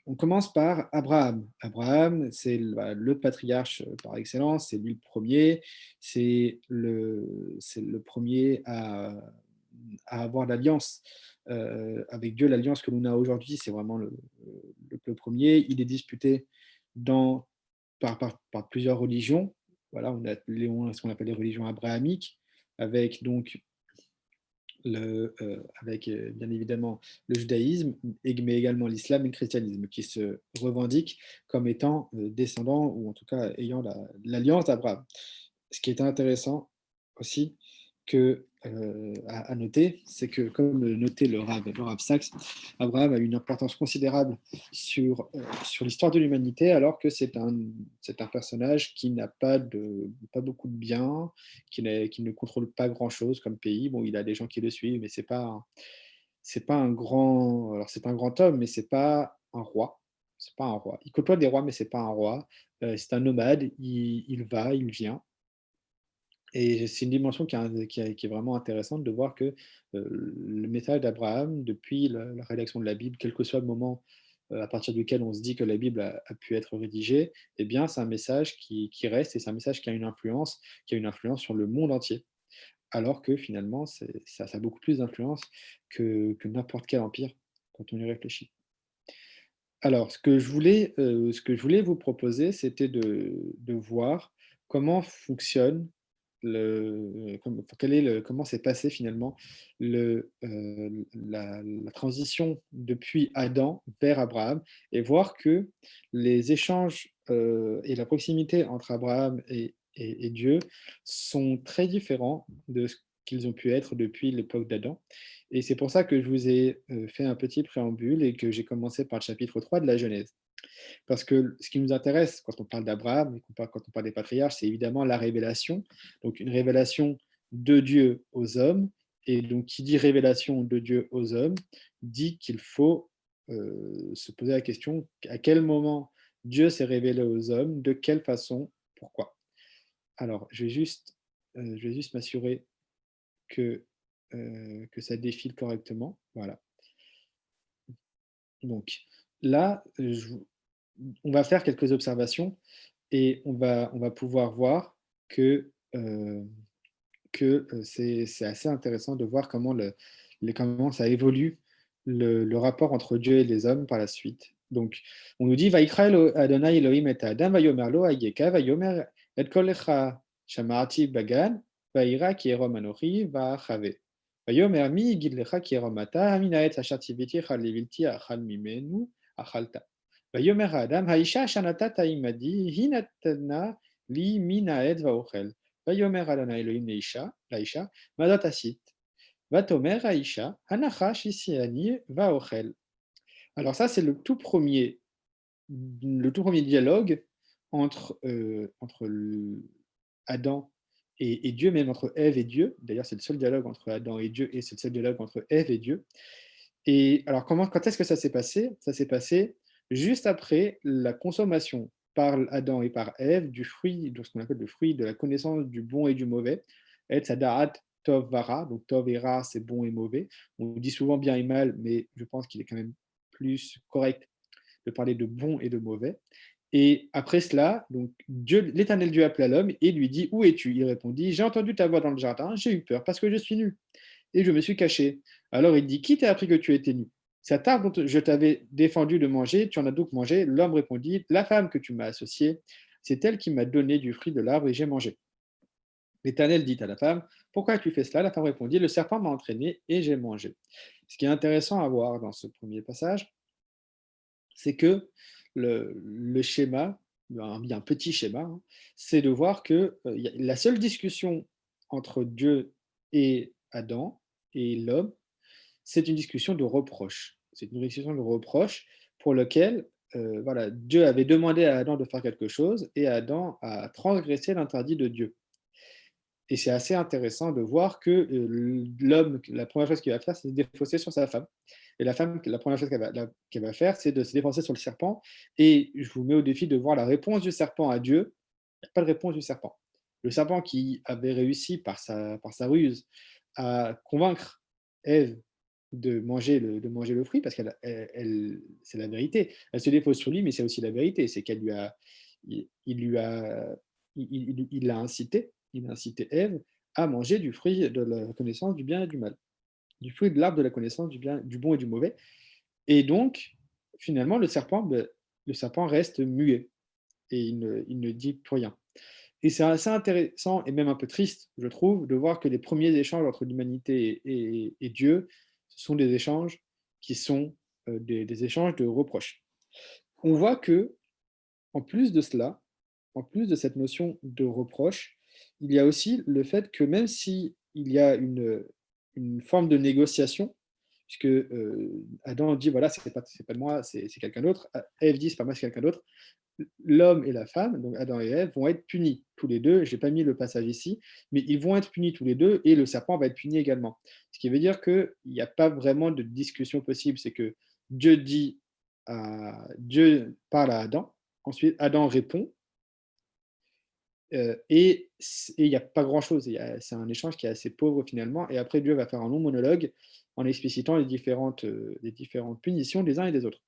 on commence par Abraham. Abraham, c'est le patriarche par excellence, c'est lui le premier, c'est le premier à avoir l'alliance avec Dieu. L'alliance que l'on a aujourd'hui, c'est vraiment le premier. Il est disputé dans, par plusieurs religions. Voilà, on a ce qu'on appelle les religions abrahamiques, avec donc avec bien évidemment le judaïsme, mais également l'islam et le christianisme, qui se revendiquent comme étant descendants, ou en tout cas ayant l'alliance d'Abraham. Ce qui est intéressant aussi à noter, c'est que, comme le notait le Rav Sachs, Abraham a eu une importance considérable sur l'histoire de l'humanité, alors que c'est un personnage qui n'a pas beaucoup de biens, qui ne contrôle pas grand-chose comme pays. Bon, il a des gens qui le suivent, mais c'est pas un grand. Alors, c'est un grand homme, mais c'est pas un roi. C'est pas un roi. Il côtoie des rois, mais c'est pas un roi. C'est un nomade. Il va, il vient. Et c'est une dimension qui est vraiment intéressante de voir que le message d'Abraham, depuis la rédaction de la Bible, quel que soit le moment à partir duquel on se dit que la Bible a pu être rédigée, eh bien, c'est un message qui reste, et c'est un message qui a une influence sur le monde entier. Alors que finalement, ça a beaucoup plus d'influence que n'importe quel empire quand on y réfléchit. Alors, ce que je voulais vous proposer, c'était de voir comment fonctionne comment s'est passé finalement la transition depuis Adam vers Abraham, et voir que les échanges et la proximité entre Abraham et Dieu sont très différents de ce qu'ils ont pu être depuis l'époque d'Adam. Et c'est pour ça que je vous ai fait un petit préambule et que j'ai commencé par le chapitre 3 de la Genèse. Parce que ce qui nous intéresse quand on parle d'Abraham et quand on parle des patriarches, c'est évidemment la révélation. Donc une révélation de Dieu aux hommes. Et donc qui dit révélation de Dieu aux hommes, dit qu'il faut se poser la question à quel moment Dieu s'est révélé aux hommes, de quelle façon, pourquoi. Alors, je vais juste m'assurer que ça défile correctement. Voilà. Donc là, on va faire quelques observations, et on va pouvoir voir que c'est assez intéressant de voir comment ça évolue le rapport entre Dieu et les hommes par la suite. Donc, on nous dit: "Vaïkra Adonai Elohim et Adam, vayomer lo hayeka, vayomer et kol lecha shamarti bagan, vaïra ki erom anochi va'achave. Vayomer mi yigid lecha ki erom ata, min ha'etz asher tziviticha levilti achal mimenu achalta. Vayomer Adam, haisha asher natata imadi, hi natna li min ha'etz va'ochel. Vayomer Adonai Elohim לאישה, מה עשית? ותאמר האישה, הנחש השיאני והאוכל. Alors ça, c'est le tout premier dialogue entre Adam et Dieu, même entre Ève et Dieu. D'ailleurs, c'est le seul dialogue entre Adam et Dieu, et c'est le seul dialogue entre Ève et Dieu. Et alors, quand est-ce que ça s'est passé? Ça s'est passé juste après la consommation par Adam et par Ève du fruit, de ce qu'on appelle le fruit de la connaissance du bon et du mauvais. Et Sadaat Tov Vara, donc Tov et Ra, c'est bon et mauvais. On dit souvent bien et mal, mais je pense qu'il est quand même plus correct de parler de bon et de mauvais. Et après cela, donc l'Éternel Dieu appela l'homme et lui dit: Où es-tu? Il répondit: J'ai entendu ta voix dans le jardin, j'ai eu peur parce que je suis nu et je me suis caché. Alors il dit: Qui t'a appris que tu étais nu? Cet arbre dont je t'avais défendu de manger, tu en as donc mangé. L'homme répondit: La femme que tu m'as associée, c'est elle qui m'a donné du fruit de l'arbre et j'ai mangé. L'Éternel dit à la femme: Pourquoi as-tu fait cela? La femme répondit: Le serpent m'a entraîné et j'ai mangé. Ce qui est intéressant à voir dans ce premier passage, c'est que le schéma, un petit schéma, hein, c'est de voir que la seule discussion entre Dieu et Adam et l'homme, c'est une discussion de reproche. C'est une discussion de reproche pour lequel voilà, Dieu avait demandé à Adam de faire quelque chose et Adam a transgressé l'interdit de Dieu. Et c'est assez intéressant de voir que l'homme, la première chose qu'il va faire, c'est se défausser sur sa femme. Et la femme, la première chose qu'elle va faire, c'est de se défoncer sur le serpent. Et je vous mets au défi de voir la réponse du serpent à Dieu. Il n'y a pas de réponse du serpent. Le serpent qui avait réussi par sa ruse à convaincre Ève de manger le fruit parce c'est la vérité. Elle se dépose sur lui, mais c'est aussi la vérité. C'est qu'elle lui a, il lui a, il l'a incité, il a incité Ève à manger du fruit de la connaissance du bien et du mal, du fruit de l'arbre de la connaissance du bien, du bon et du mauvais. Et donc, finalement, le serpent reste muet et il ne dit plus rien. Et c'est assez intéressant et même un peu triste, je trouve, de voir que les premiers échanges entre l'humanité et Dieu, ce sont des échanges qui sont des échanges de reproches. On voit que, en plus de cela, en plus de cette notion de reproche, il y a aussi le fait que même si il y a une forme de négociation, puisque Adam dit voilà, c'est pas moi, c'est quelqu'un d'autre, Ève dit c'est pas moi, c'est quelqu'un d'autre, l'homme et la femme, donc Adam et Ève, vont être punis tous les deux. Je n'ai pas mis le passage ici, mais ils vont être punis tous les deux et le serpent va être puni également. Ce qui veut dire qu'il n'y a pas vraiment de discussion possible. C'est que Dieu parle à Adam, ensuite Adam répond et il n'y a pas grand-chose. C'est un échange qui est assez pauvre finalement. Et après, Dieu va faire un long monologue en explicitant les différentes punitions des uns et des autres.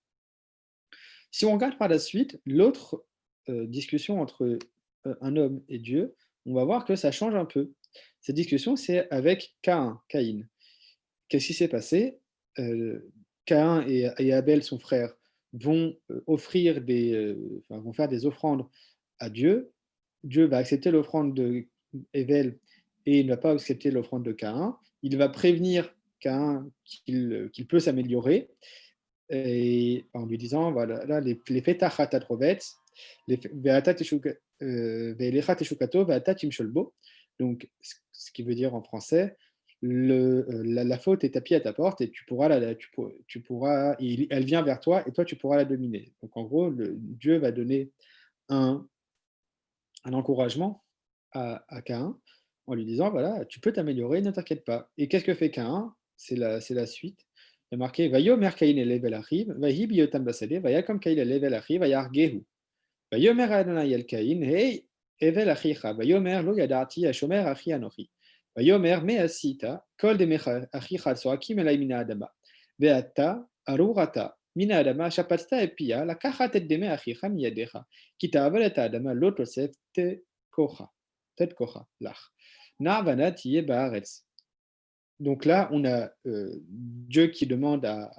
Si on regarde par la suite, l'autre discussion entre un homme et Dieu, on va voir que ça change un peu. Cette discussion, c'est avec Caïn. Qu'est-ce qui s'est passé? Caïn et Abel, son frère, vont vont faire des offrandes à Dieu. Dieu va accepter l'offrande de Abel et il ne va pas accepter l'offrande de Caïn. Il va prévenir Caïn qu'il peut s'améliorer et en lui disant voilà, là, les fetach hatat les ve'ata ve'elecha teshukato ve'ata timsholbo. Donc, ce qui veut dire en français, la faute est tapie à ta porte et tu pourras elle vient vers toi et toi tu pourras la dominer. Donc, en gros, Dieu va donner un, un encouragement à Caïn en lui disant voilà, tu peux t'améliorer, ne t'inquiète pas. Et qu'est-ce que fait Caïn? C'est la suite. Il y a marqué Vayomer Caïn elev el achiv, vahi biyotam basade, vayakom Caïn elev el achiv, vayargehu. Vayomer Adonai el Caïn, hey, evel achicha, vayomer lo yadati ashomer achi anochi. Vayomer me asita, kol de mecha achicha soakim elai mina adama. Veata, arurata, mina adama, shapatsta epia, la kachat et deme achicha miyadecha. Kita avel et adama lotosef te kocha. Tet kocha, lach. Narvanat yé baaretz. Donc là, on a Dieu qui demande à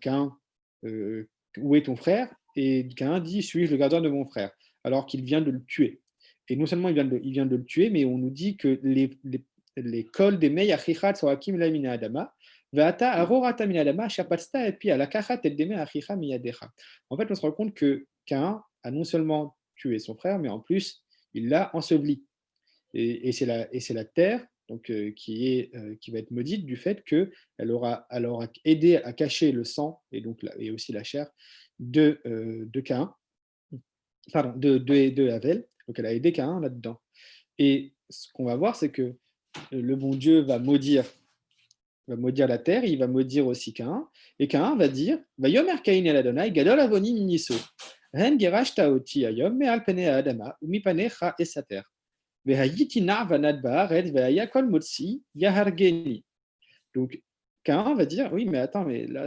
Caïn où est ton frère, et Caïn dit suis-je le gardien de mon frère, alors qu'il vient de le tuer. Et non seulement il vient de le tuer, mais on nous dit que les cols des mei achichat sont hakim la mina adama, ve'ata arorata mina adama, shapatsta et puis à la kachat et deme achicha miyadecha. En fait, on se rend compte que Caïn a non seulement tué son frère, mais en plus, il l'a enseveli. Et c'est la terre donc, qui va être maudite du fait qu'elle aura aidé à cacher le sang et, donc, et aussi la chair de Caïn, pardon, de Havel. Donc elle a aidé Caïn là-dedans. Et ce qu'on va voir, c'est que le bon Dieu va maudire la terre, il va maudire aussi Caïn, et Caïn va dire va yomer Caïn el Adonai, gadol avoni miniso, ren gerashta oti ayom me alpene adama, umipane cha esater. Donc, Cain va dire oui, mais attends, mais là,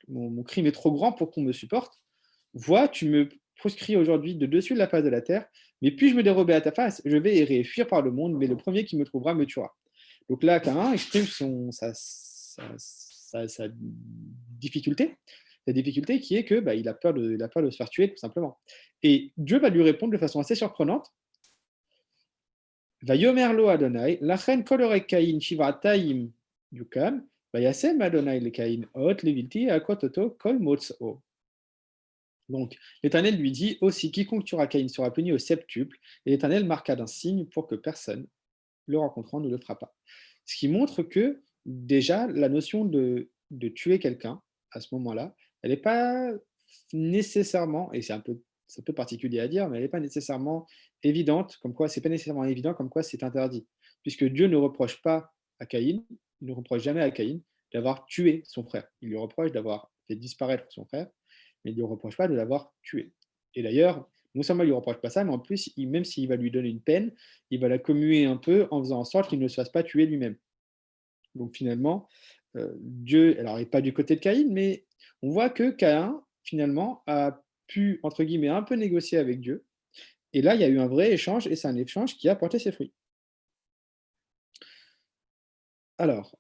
mon crime est trop grand pour qu'on me supporte. Vois, tu me proscris aujourd'hui de dessus de la face de la terre, mais puis je me dérober à ta face, je vais errer et fuir par le monde, mais le premier qui me trouvera me tuera. Donc là, Cain exprime sa difficulté, qui est que il a peur il a peur de se faire tuer, tout simplement. Et Dieu va lui répondre de façon assez surprenante Vayomer lo Adonai, lachen kolore Caïn shivataim yukam, vayasem Adonai le Caïn ot levilti akototo kol motso. Donc, l'Éternel lui dit aussi quiconque tuera Caïn sera puni au septuple, et l'Éternel marqua d'un signe pour que personne, le rencontrant, ne le frappât. Ce qui montre que déjà la notion de tuer quelqu'un à ce moment-là, elle n'est pas nécessairement, et c'est un peu particulier à dire, mais elle n'est pas nécessairement évidente, comme quoi c'est pas nécessairement évident, comme quoi c'est interdit, puisque Dieu ne reproche pas à Caïn, il ne reproche jamais à Caïn d'avoir tué son frère. Il lui reproche d'avoir fait disparaître son frère, mais il ne lui reproche pas de l'avoir tué. Et d'ailleurs, non seulement il ne lui reproche pas ça, mais en plus, même s'il va lui donner une peine, il va la commuer un peu en faisant en sorte qu'il ne se fasse pas tuer lui-même. Donc finalement, Dieu, alors il n'est pas du côté de Caïn, mais on voit que Caïn, finalement, a pu, entre guillemets, un peu négocier avec Dieu. Et là, il y a eu un vrai échange, et c'est un échange qui a porté ses fruits. Alors,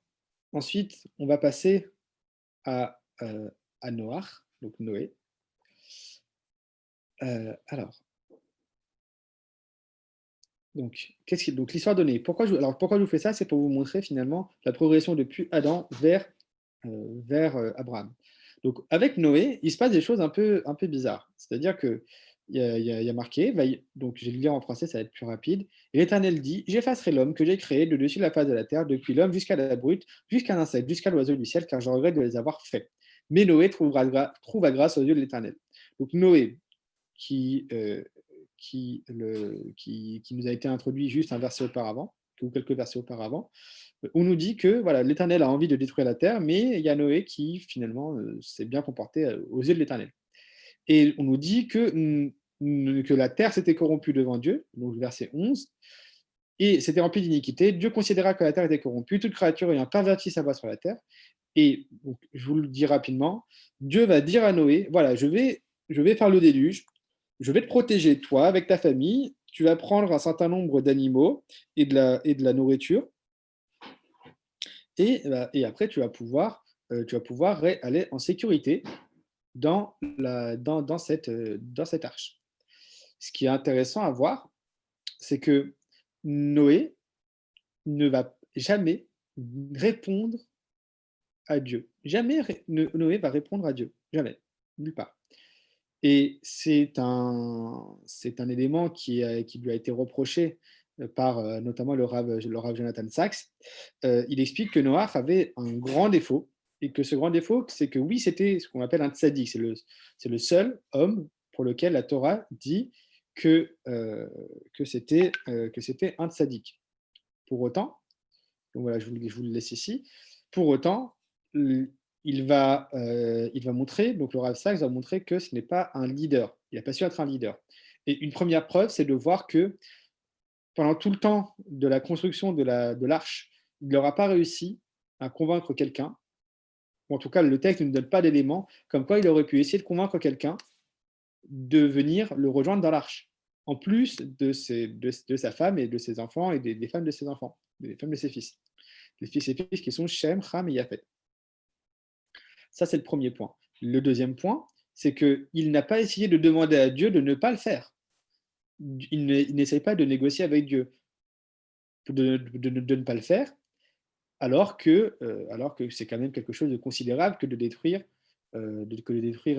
ensuite, on va passer à Noach, donc Noé. Alors, donc l'histoire donnée. Pourquoi je vous fais ça? C'est pour vous montrer finalement la progression depuis Adam vers Abraham. Donc avec Noé, il se passe des choses un peu bizarres. C'est-à-dire que il y a marqué, donc je vais le lire en français, ça va être plus rapide. Et l'Éternel dit, j'effacerai l'homme que j'ai créé de dessus la face de la terre, depuis l'homme jusqu'à la brute, jusqu'à l'insecte, jusqu'à l'oiseau du ciel, car je regrette de les avoir faits. Mais Noé trouva grâce aux yeux de l'Éternel. Donc Noé, qui, qui nous a été introduit juste un verset auparavant, ou quelques versets auparavant, on nous dit que voilà, l'Éternel a envie de détruire la terre, mais il y a Noé qui finalement s'est bien comporté aux yeux de l'Éternel. Et on nous dit que la terre s'était corrompue devant Dieu, donc verset 11, et s'était remplie d'iniquité. Dieu considéra que la terre était corrompue, toute créature ayant perverti sa voie sur la terre. Et donc, je vous le dis rapidement, Dieu va dire à Noé, voilà, je vais faire le déluge, je vais te protéger, toi, avec ta famille, tu vas prendre un certain nombre d'animaux et de la nourriture, et après, tu vas pouvoir aller en sécurité dans cette arche. Ce qui est intéressant à voir, c'est que Noé ne va jamais répondre à Dieu. Jamais Noé va répondre à Dieu. Jamais. Nulle part. Et c'est un élément qui lui a été reproché par notamment le Rav Jonathan Sachs. Il explique que Noach avait un grand défaut, et que ce grand défaut, c'est que oui, c'était ce qu'on appelle un tzaddik. C'est le seul homme pour lequel la Torah dit que c'était un tzaddik. Pour autant, donc voilà, je vous le laisse ici. Pour autant, il va montrer, donc le Rav Sachs va montrer que ce n'est pas un leader. Il n'a pas su être un leader. Et une première preuve, c'est de voir que pendant tout le temps de la construction de l'arche, il n'aura pas réussi à convaincre quelqu'un, ou en tout cas le texte ne nous donne pas d'éléments, comme quoi il aurait pu essayer de convaincre quelqu'un de venir le rejoindre dans l'arche, en plus de sa femme et de ses enfants et des femmes de ses enfants, des femmes de ses fils. Les fils et filles qui sont Shem, Ham et Yafet. Ça, c'est le premier point. Le deuxième point, c'est qu'il n'a pas essayé de demander à Dieu de ne pas le faire. Il n'essaye pas de négocier avec Dieu de ne pas le faire, alors que c'est quand même quelque chose de considérable que de détruire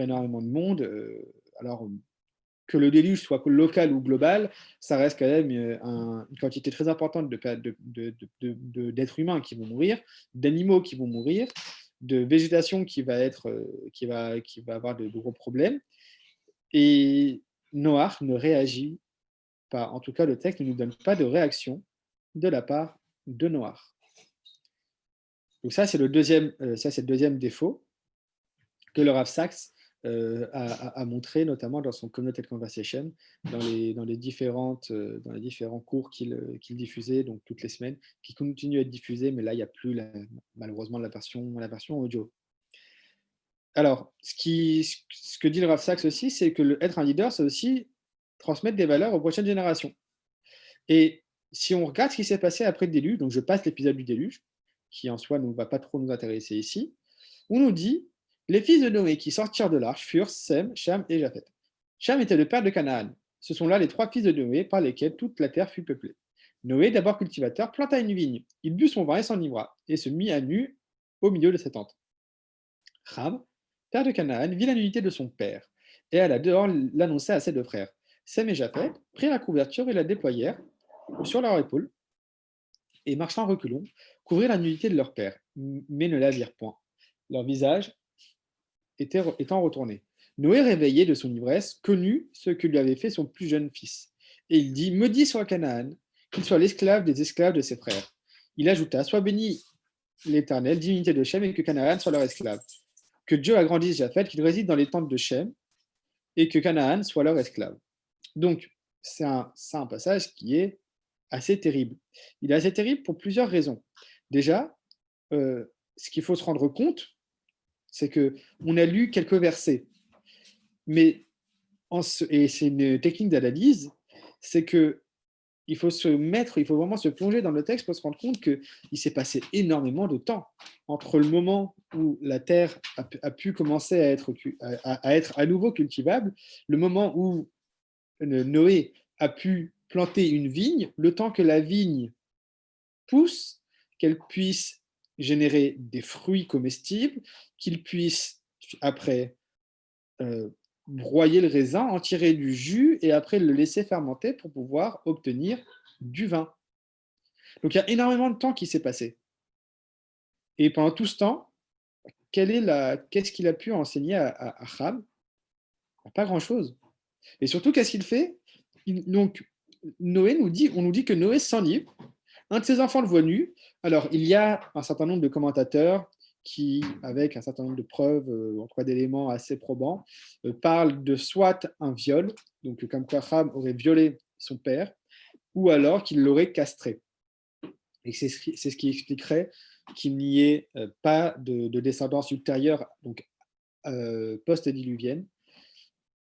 énormément de monde. Alors, que le déluge soit local ou global, ça reste quand même une quantité très importante d'êtres humains qui vont mourir, d'animaux qui vont mourir, de végétation qui va avoir de gros problèmes. Et Noach ne réagit pas. En tout cas, le texte ne nous donne pas de réaction de la part de Noach. Donc ça, c'est le deuxième défaut que le Rav Sachs a montré, notamment dans son Community Conversation, dans les différents cours qu'il diffusait donc toutes les semaines, qui continuent à être diffusés, mais là, il n'y a plus, malheureusement, la version audio. Alors, ce que dit le Rav Sachs aussi, c'est que être un leader, c'est aussi transmettre des valeurs aux prochaines générations. Et si on regarde ce qui s'est passé après le déluge, donc je passe l'épisode du déluge, qui en soi ne va pas trop nous intéresser ici, on nous dit les fils de Noé qui sortirent de l'arche furent Sem, Cham et Japhet. Cham était le père de Canaan. Ce sont là les trois fils de Noé par lesquels toute la terre fut peuplée. Noé, d'abord cultivateur, planta une vigne. Il but son vin et s'enivra, et se mit à nu au milieu de sa tente. Ram, père de Canaan, vit la nudité de son père, et alla dehors l'annoncer à ses deux frères. Sem et Japhet prirent la couverture et la déployèrent sur leur épaule, et marchant reculons, couvrirent la nudité de leur père, mais ne la virent point. Leur visage étant retourné. Noé, réveillé de son ivresse, connut ce que lui avait fait son plus jeune fils. Et il dit, maudit soit Canaan, qu'il soit l'esclave des esclaves de ses frères. Il ajouta, sois béni l'Éternel, divinité de Shem, et que Canaan soit leur esclave. Que Dieu agrandisse Japhet, qu'il réside dans les tentes de Shem, et que Canaan soit leur esclave. Donc, c'est un passage qui est assez terrible. Il est assez terrible pour plusieurs raisons. Déjà, ce qu'il faut se rendre compte, c'est qu'on a lu quelques versets, mais et c'est une technique d'analyse, c'est que il faut vraiment se plonger dans le texte pour se rendre compte qu'il s'est passé énormément de temps entre le moment où la terre a pu commencer à être à nouveau cultivable, le moment où Noé a pu planter une vigne, le temps que la vigne pousse, qu'elle puisse générer des fruits comestibles, qu'il puisse après euh, broyer le raisin, en tirer du jus et après le laisser fermenter pour pouvoir obtenir du vin. Donc il y a énormément de temps qui s'est passé. Et pendant tout ce temps, qu'est-ce qu'il a pu enseigner à Ham? Pas grand-chose. Et surtout, qu'est-ce qu'il fait? Donc, on nous dit que Noé s'enlivre. Un de ses enfants le voit nu. Alors, il y a un certain nombre de commentateurs qui, avec un certain nombre de preuves, en tout cas d'éléments assez probants, parlent de soit un viol, donc comme quoi Ham aurait violé son père, ou alors qu'il l'aurait castré. Et c'est ce qui expliquerait qu'il n'y ait pas de descendance ultérieure, donc post-diluvienne,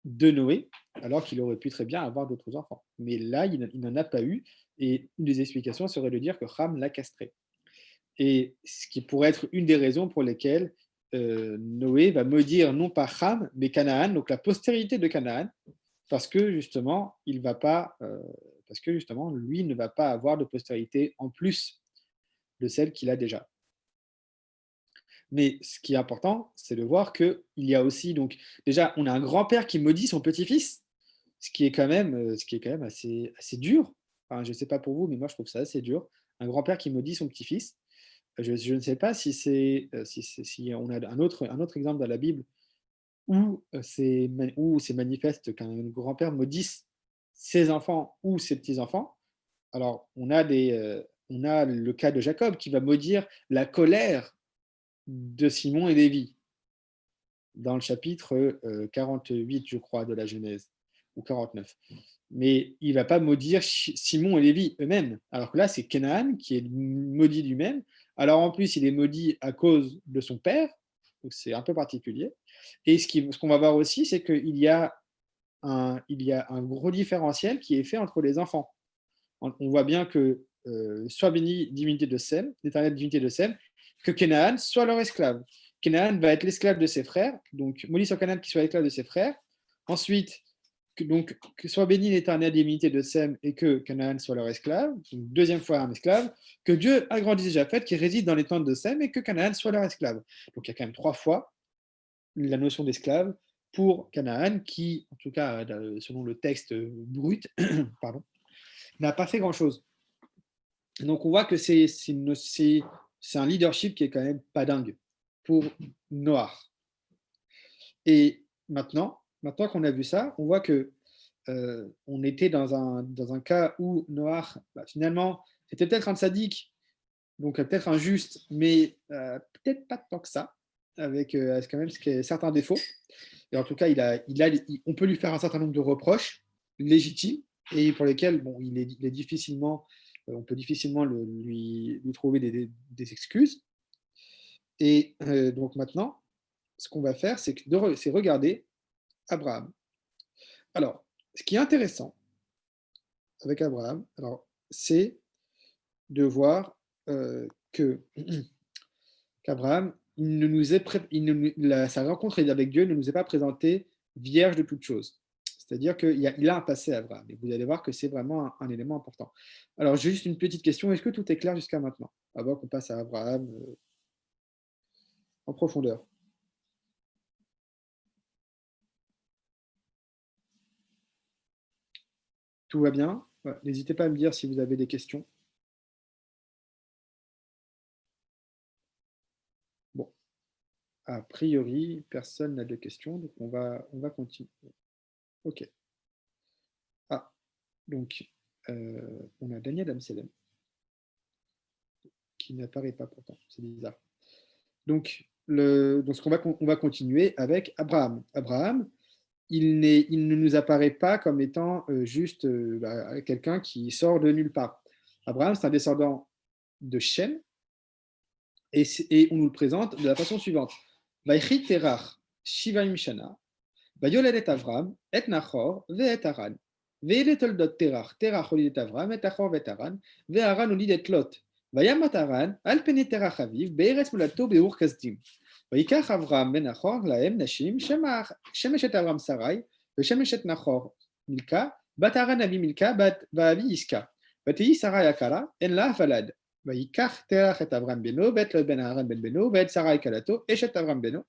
de Noé, alors qu'il aurait pu très bien avoir d'autres enfants. Mais là, il n'en a pas eu, et une des explications serait de dire que Ham l'a castré. Et ce qui pourrait être une des raisons pour lesquelles Noé va maudire non pas Ham, mais Canaan, donc la postérité de Canaan, parce que justement, parce que justement, lui ne va pas avoir de postérité en plus de celle qu'il a déjà. Mais ce qui est important, c'est de voir qu'il y a aussi, donc, déjà, on a un grand-père qui maudit son petit-fils, ce qui est quand même assez dur. Enfin, je ne sais pas pour vous, mais moi, je trouve ça assez dur. Un grand-père qui maudit son petit-fils. Je ne sais pas si on a un autre exemple dans la Bible où c'est manifeste qu'un grand-père maudisse ses enfants ou ses petits-enfants. Alors, on a le cas de Jacob qui va maudire la colère de Simon et Lévi dans le chapitre 48, je crois, de la Genèse, ou 49. Mais il ne va pas maudire Simon et Lévi eux-mêmes. Alors que là, c'est Canaan qui est maudit lui-même. Alors en plus, il est maudit à cause de son père, donc c'est un peu particulier. Et ce qu'on va voir aussi, c'est qu'il il y a un gros différentiel qui est fait entre les enfants. On voit bien que soit béni divinité de Sem, l'éternelle divinité de Sem, que Canaan soit leur esclave. Canaan va être l'esclave de ses frères, donc maudit sur Canaan qui soit l'esclave de ses frères. Ensuite, que soit béni l'éternelle divinité de Sem et que Canaan soit leur esclave, donc deuxième fois un esclave, que Dieu agrandisse Japheth qui réside dans les tentes de Sem et que Canaan soit leur esclave. Donc il y a quand même trois fois la notion d'esclave pour Canaan qui, en tout cas selon le texte brut, pardon, n'a pas fait grand-chose. Donc on voit que c'est un leadership qui est quand même pas dingue pour Noir. Et maintenant qu'on a vu ça, on voit que on était dans un cas où Noir, finalement, c'était peut-être un sadique, donc peut-être injuste, mais peut-être pas tant que ça, avec quand même certains défauts. Et en tout cas, on peut lui faire un certain nombre de reproches légitimes et pour lesquels bon, il est difficilement, on peut difficilement lui trouver des excuses. Et donc maintenant, ce qu'on va faire, c'est regarder Abraham. Alors, ce qui est intéressant avec Abraham, alors, c'est de voir que qu'Abraham, il ne nous est sa rencontre avec Dieu ne nous est pas présentée vierge de toute chose. C'est-à-dire qu'il a un passé, Abraham. Et vous allez voir que c'est vraiment un élément important. Alors, juste une petite question. Est-ce que tout est clair jusqu'à maintenant? Avant qu'on passe à Abraham en profondeur. Tout va bien? Ouais, n'hésitez pas à me dire si vous avez des questions. Bon, a priori, personne n'a de questions, donc on va continuer. Ok. Ah, donc, on a Daniel Amselem, qui n'apparaît pas pourtant, c'est bizarre. Donc on va continuer avec Abraham. Abraham, il ne nous apparaît pas comme étant juste quelqu'un qui sort de nulle part. Abraham, c'est un descendant de Shem, Et on nous le présente de la façon suivante. Vaïchi terach shivaim shana, vayoled et Avram, et Nachor, ve et Haran. Ve'ele toldot terach, terach olid et Avram, et Nachor ve et Haran, ve'Haran olid et Lot. Vayamat Haran, al pene terach aviv, be'eretz molato be'ur kasdim. ויקח אברהם בן נחור להם נשים, שמש את אברהם שרי, ושמש את נחור מילכה, בת הרן אבי מילכה, ואבי יסכה. ותהי שרי יקרה, אין לה ולד. ויקח תרח את אברהם בנו, ואת לוט בן הרן בן בנו, ואת שרי כלתו, אשת אברהם בנו.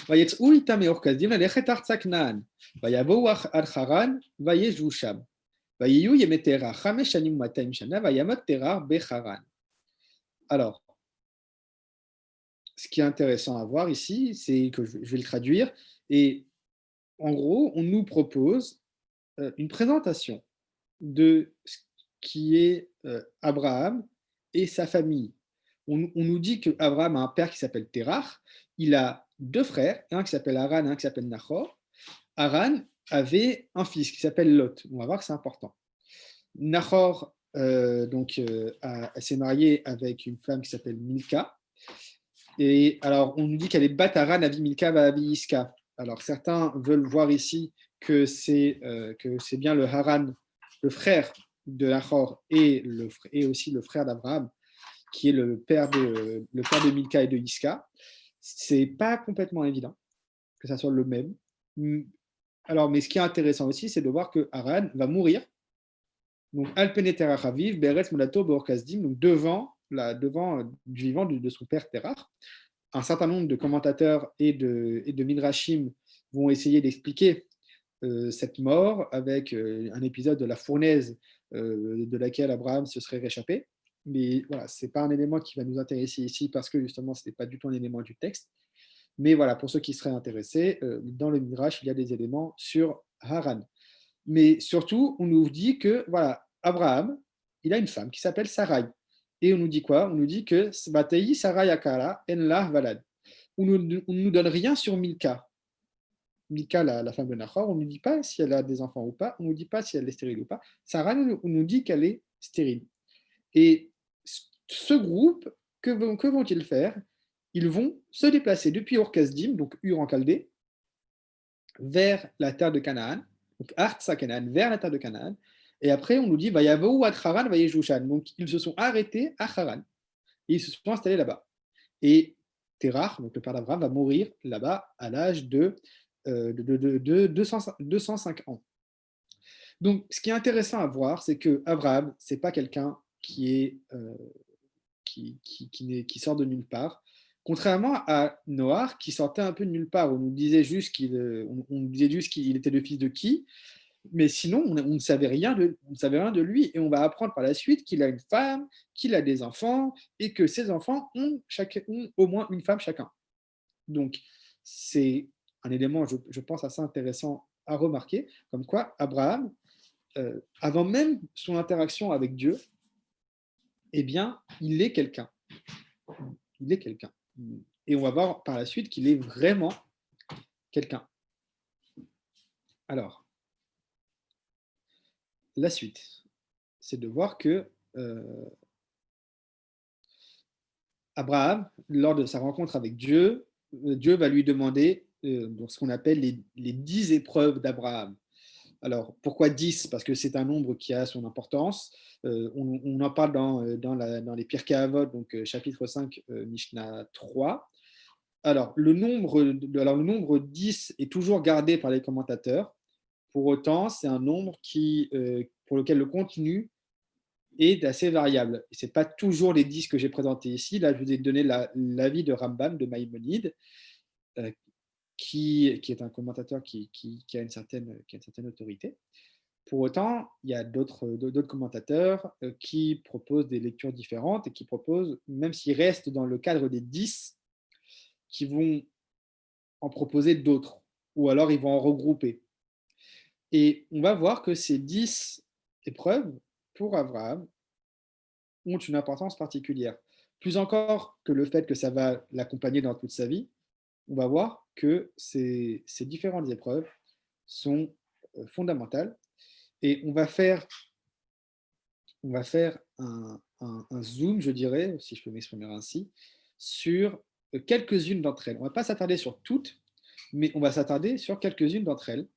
ויצאו איתם מאור כסדים ללכת ארצה כנען, ויבואו עד חרן, וישבו שם. ויהיו ימי תרח 5 שנים ו200 שנה, וימות תרח בחרן. Alors, ce qui est intéressant à voir ici, c'est que je vais le traduire, et en gros, on nous propose une présentation de ce qui est Abraham et sa famille. On nous dit qu'Abraham a un père qui s'appelle Terach, il a 2 frères, un qui s'appelle Haran et un qui s'appelle Nachor. Haran avait un fils qui s'appelle Lot, on va voir que c'est important. Nachor s'est marié avec une femme qui s'appelle Milka. Et alors, on nous dit qu'elle est Bat Haran, Avi Milka, Avi Iska. Alors, certains veulent voir ici que c'est bien le Haran, le frère de Nachor et aussi le frère d'Abraham, qui est le père de Milka et de Iska. C'est pas complètement évident que ça soit le même. Alors, mais ce qui est intéressant aussi, c'est de voir que Haran va mourir. Donc, Alpene Terach Aviv, Beretz Molato, Beorkazdim, donc devant du vivant de son père Terach. Un certain nombre de commentateurs et de midrashim vont essayer d'expliquer cette mort avec un épisode de la fournaise de laquelle Abraham se serait réchappé. Mais voilà, ce n'est pas un élément qui va nous intéresser ici parce que justement, ce n'est pas du tout un élément du texte. Mais voilà, pour ceux qui seraient intéressés, dans le midrash, il y a des éléments sur Haran. Mais surtout, on nous dit que voilà, Abraham, il a une femme qui s'appelle Sarai. Et on nous dit quoi? On nous dit que Batei Sarai Akara Enlah Valad. On ne nous donne rien sur Milka. Milka, la femme de Nahor, on ne nous dit pas si elle a des enfants ou pas, on ne nous dit pas si elle est stérile ou pas. Sarah, on nous dit qu'elle est stérile. Et ce groupe, que vont-ils faire? Ils vont se déplacer depuis Ur-Kasdim, donc Ur en Chaldée, vers la terre de Canaan, donc Artsa Canaan, vers la terre de Canaan. Et après, on nous dit Vayavou ad Haran Vayejushan. Donc, ils se sont arrêtés à Haran. Et ils se sont installés là-bas. Et Terach, donc le père d'Abraham, va mourir là-bas à l'âge de 205 ans. Donc, ce qui est intéressant à voir, c'est que Abraham, c'est pas quelqu'un qui sort de nulle part. Contrairement à Noach, qui sortait un peu de nulle part, on nous disait juste qu'il était le fils de qui, mais sinon, on ne savait rien de lui. Et on va apprendre par la suite qu'il a une femme, qu'il a des enfants, et que ses enfants ont au moins une femme chacun. Donc, c'est un élément, je pense, assez intéressant à remarquer, comme quoi Abraham, avant même son interaction avec Dieu, eh bien, il est quelqu'un. Il est quelqu'un. Et on va voir par la suite qu'il est vraiment quelqu'un. Alors, la suite, c'est de voir que Abraham, lors de sa rencontre avec Dieu, Dieu va lui demander ce qu'on appelle les 10 épreuves d'Abraham. Alors, pourquoi 10? Parce que c'est un nombre qui a son importance. On en parle dans les Pirkei Avot, donc chapitre 5, Mishnah 3. Alors, le nombre 10 est toujours gardé par les commentateurs. Pour autant, c'est un nombre pour lequel le contenu est assez variable. Ce n'est pas toujours les 10 que j'ai présentés ici. Là, je vous ai donné l'avis de Rambam, de Maïmonide, qui est un commentateur qui a une certaine autorité. Pour autant, il y a d'autres commentateurs qui proposent des lectures différentes et qui proposent, même s'ils restent dans le cadre des 10, qui vont en proposer d'autres, ou alors ils vont en regrouper. Et on va voir que ces 10 épreuves, pour Abraham, ont une importance particulière. Plus encore que le fait que ça va l'accompagner dans toute sa vie, on va voir que ces différentes épreuves sont fondamentales. Et on va faire on va faire un zoom, je dirais, si je peux m'exprimer ainsi, sur quelques-unes d'entre elles. On ne va pas s'attarder sur toutes, mais on va s'attarder sur quelques-unes d'entre elles.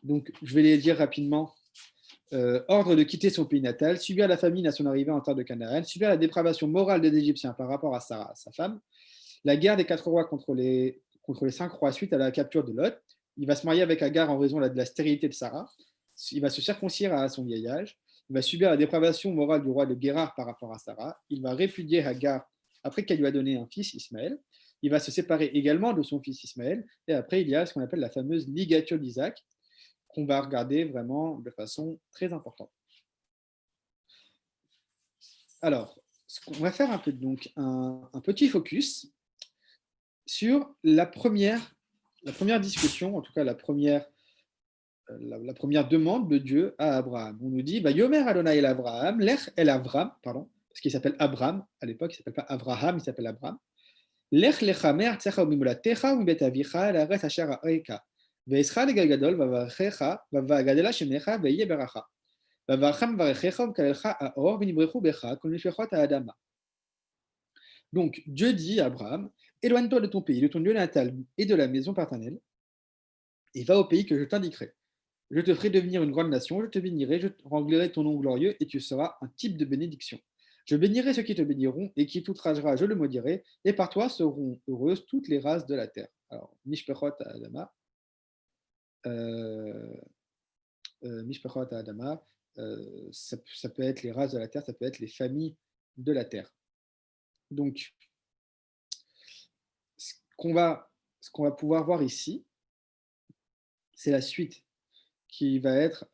Donc, je vais les dire rapidement. Ordre de quitter son pays natal, subir la famine à son arrivée en terre de Canaan, subir la dépravation morale des Égyptiens par rapport à Sarah, sa femme, la guerre des 4 rois contre les 5 rois suite à la capture de Lot. Il va se marier avec Agar en raison de la stérilité de Sarah. Il va se circoncire à son vieil âge. Il va subir la dépravation morale du roi de Guérar par rapport à Sarah. Il va répudier Agar après qu'elle lui a donné un fils, Ismaël. Il va se séparer également de son fils Ismaël. Et après, il y a ce qu'on appelle la fameuse ligature d'Isaac, qu'on va regarder vraiment de façon très importante. Alors, on va faire donc un petit focus sur la première discussion, en tout cas la première demande de Dieu à Abraham. On nous dit, Yomer Adonai el Abraham, lech el Avram, pardon, parce qu'il s'appelle Abraham, à l'époque il ne s'appelle pas Abraham, il s'appelle Abraham. Lech lecha me'artzecha u'mimolatecha u'mbet avicha el haaretz asher ha'areka, ve'escha legal gadol va'varechecha va'vagadela shemecha ve'yeh beracha. Donc, Dieu dit à Abraham, éloigne-toi de ton pays, de ton lieu natal et de la maison paternelle, et va au pays que je t'indiquerai. Je te ferai devenir une grande nation, je te bénirai, je remplirai ton nom glorieux, et tu seras un type de bénédiction. Je bénirai ceux qui te béniront, et qui t'outragera, je le maudirai, et par toi seront heureuses toutes les races de la terre. Alors, Mishpechot à Adama, Mishpechot à Adama, ça peut être les races de la terre, ça peut être les familles de la terre. Donc, ce qu'on va pouvoir voir ici, c'est la suite qui va être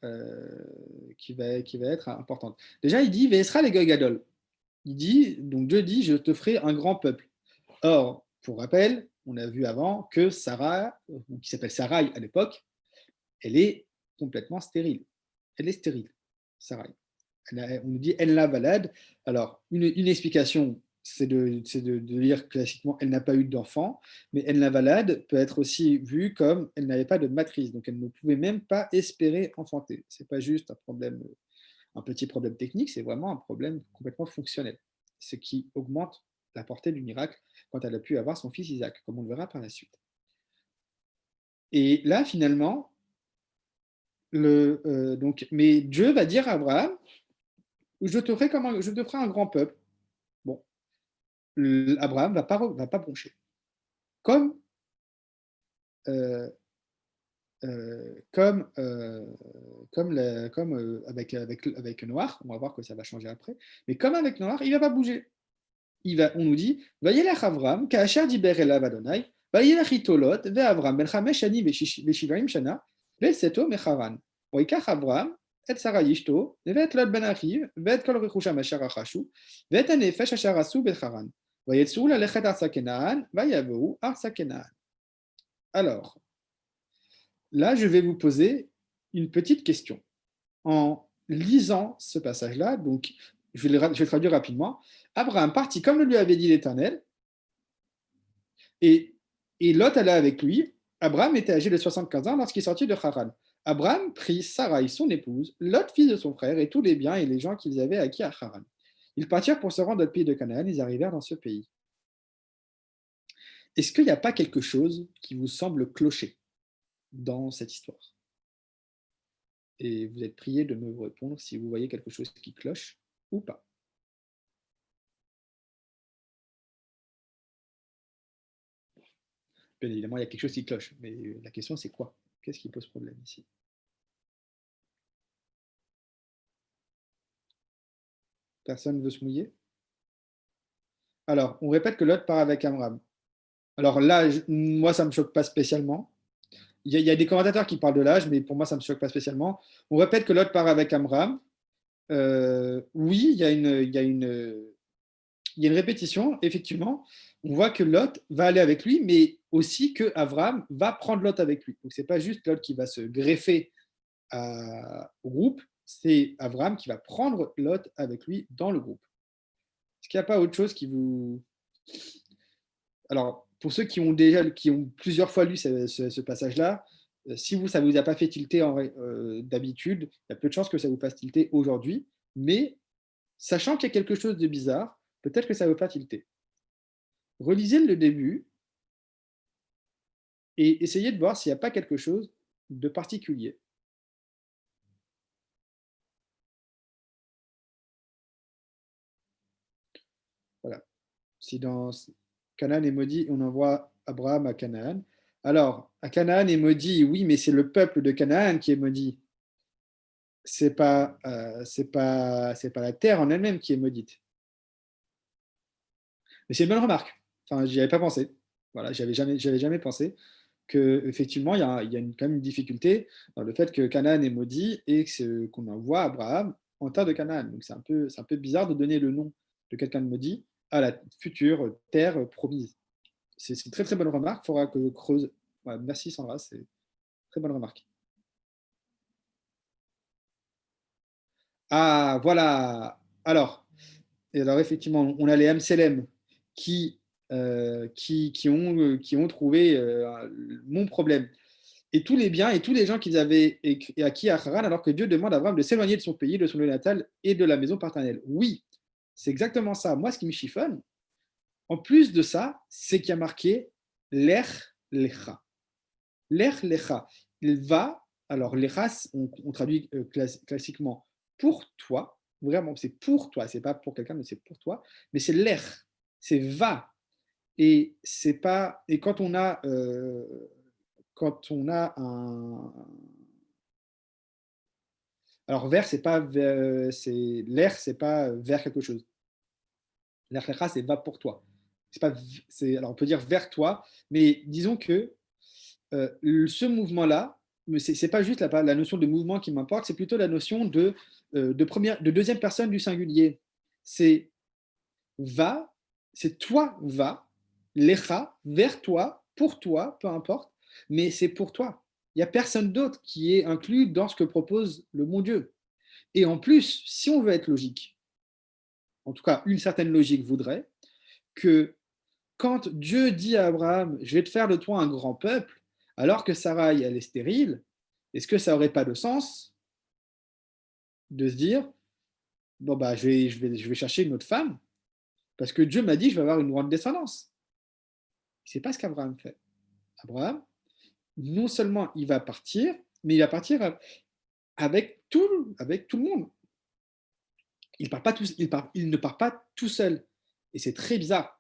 importante. Déjà, il dit Vesra les Gadol. Il dit, donc Dieu dit, je te ferai un grand peuple. Or, pour rappel, on a vu avant que Sarah, qui s'appelle Sarai à l'époque, elle est complètement stérile. Elle est stérile, Sarai. On nous dit elle la valade. Alors, une explication, c'est de dire classiquement elle n'a pas eu d'enfant, mais elle la valade peut être aussi vue comme elle n'avait pas de matrice, donc elle ne pouvait même pas espérer enfanter. Ce n'est pas juste un petit problème technique, c'est vraiment un problème complètement fonctionnel, ce qui augmente la portée du miracle quand elle a pu avoir son fils Isaac, comme on le verra par la suite. Et là, finalement, mais Dieu va dire à Abraham, je te ferai un grand peuple. Bon, Abraham va pas broncher. Comme avec Noir, on va voir que ça va changer après, mais comme avec Noir, il ne va pas bouger. On nous dit, Vayelech Avram, Kaachar diber elav Adonai, Vayelech itolot, Ve'avram, ben chamesh shani ve'shivim shana, ve'seto mecharan. Vayikach Avram, et Sarah yishto, ve'et Lot ben Achiv, ve'et kol rechusham asher achashu, ve'et hanefesh asher asu becharan. Vayetzu lalechet arsa Kenaan, vayaveu arsa Kenaan. Alors, là, je vais vous poser une petite question. En lisant ce passage-là, donc je vais le traduire rapidement. Abraham partit comme le lui avait dit l'Éternel, et Lot alla avec lui. Abraham était âgé de 75 ans lorsqu'il sortit de Haran. Abraham prit Sarai, son épouse, Lot, fils de son frère, et tous les biens et les gens qu'ils avaient acquis à Haran. Ils partirent pour se rendre au pays de Canaan, ils arrivèrent dans ce pays. Est-ce qu'il n'y a pas quelque chose qui vous semble clocher dans cette histoire? Et vous êtes prié de me répondre si vous voyez quelque chose qui cloche ou pas. Bien évidemment, il y a quelque chose qui cloche, mais la question c'est quoi? Qu'est-ce qui pose problème ici? Personne ne veut se mouiller? Alors, on répète que Lot part avec Amram. Alors là, moi, ça ne me choque pas spécialement. Il y a des commentateurs qui parlent de l'âge, mais pour moi, ça ne me choque pas spécialement. On répète que Lot part avec Amram. Oui, il y a une répétition, effectivement. On voit que Lot va aller avec lui, mais aussi que Avram va prendre Lot avec lui. Donc, ce n'est pas juste Lot qui va se greffer au groupe, c'est Avram qui va prendre Lot avec lui dans le groupe. Est-ce qu'il n'y a pas autre chose qui vous... Alors, pour ceux qui ont plusieurs fois lu ce passage-là, si ça ne vous a pas fait tilter d'habitude, il y a peu de chances que ça vous fasse tilter aujourd'hui, mais Sachant qu'il y a quelque chose de bizarre, peut-être que ça ne veut pas tilter. Relisez le début et essayez de voir s'il n'y a pas quelque chose de particulier. Voilà. Si dans Canaan est maudit, on envoie Abraham à Canaan. Alors, à Canaan est maudit, oui, mais c'est le peuple de Canaan qui est maudit. C'est pas la terre en elle-même qui est maudite. Mais c'est une bonne remarque. Enfin, j'y avais pas pensé. Voilà, j'avais jamais pensé que effectivement il y a quand même une difficulté dans le fait que Canaan est maudit et qu'on envoie Abraham en terre de Canaan. Donc c'est un peu bizarre de donner le nom de quelqu'un de maudit à la future terre promise. C'est une très très bonne remarque. Il faudra que je creuse. Ouais, merci Sandra, c'est une très bonne remarque. Ah voilà. Alors effectivement, on a les MCLM qui ont trouvé mon problème. Et tous les biens et tous les gens qu'ils avaient acquis à Haran, alors que Dieu demande à Abraham de s'éloigner de son pays, de son lieu natal et de la maison paternelle. Oui, c'est exactement ça. Moi, ce qui me chiffonne, en plus de ça, c'est qu'il y a marqué l'er lecha. L'er lecha. Il va, alors lecha, on traduit classiquement pour toi, vraiment, c'est pour toi, c'est pas pour quelqu'un, mais c'est pour toi, mais c'est l'er, c'est va. Et c'est pas, et quand on a un, alors vers, c'est pas c'est l'air, c'est pas vers quelque chose. L'air c'est va pour toi. C'est pas, alors on peut dire vers toi, mais disons que ce mouvement-là, mais c'est pas juste la notion de mouvement qui m'importe, c'est plutôt la notion de deuxième personne du singulier. C'est va, c'est toi va, lecha, vers toi, pour toi, peu importe, mais c'est pour toi. Il n'y a personne d'autre qui est inclus dans ce que propose le bon Dieu. Et en plus, si on veut être logique, en tout cas une certaine logique voudrait que quand Dieu dit à Abraham, je vais te faire de toi un grand peuple, alors que Sarai, elle est stérile, est-ce que ça n'aurait pas de sens de se dire, bon, bah, je vais chercher une autre femme, parce que Dieu m'a dit, je vais avoir une grande descendance. C'est pas ce qu'Abraham fait. Abraham, non seulement il va partir, mais il va partir avec tout le monde. Il ne part pas tout seul. Et c'est très bizarre.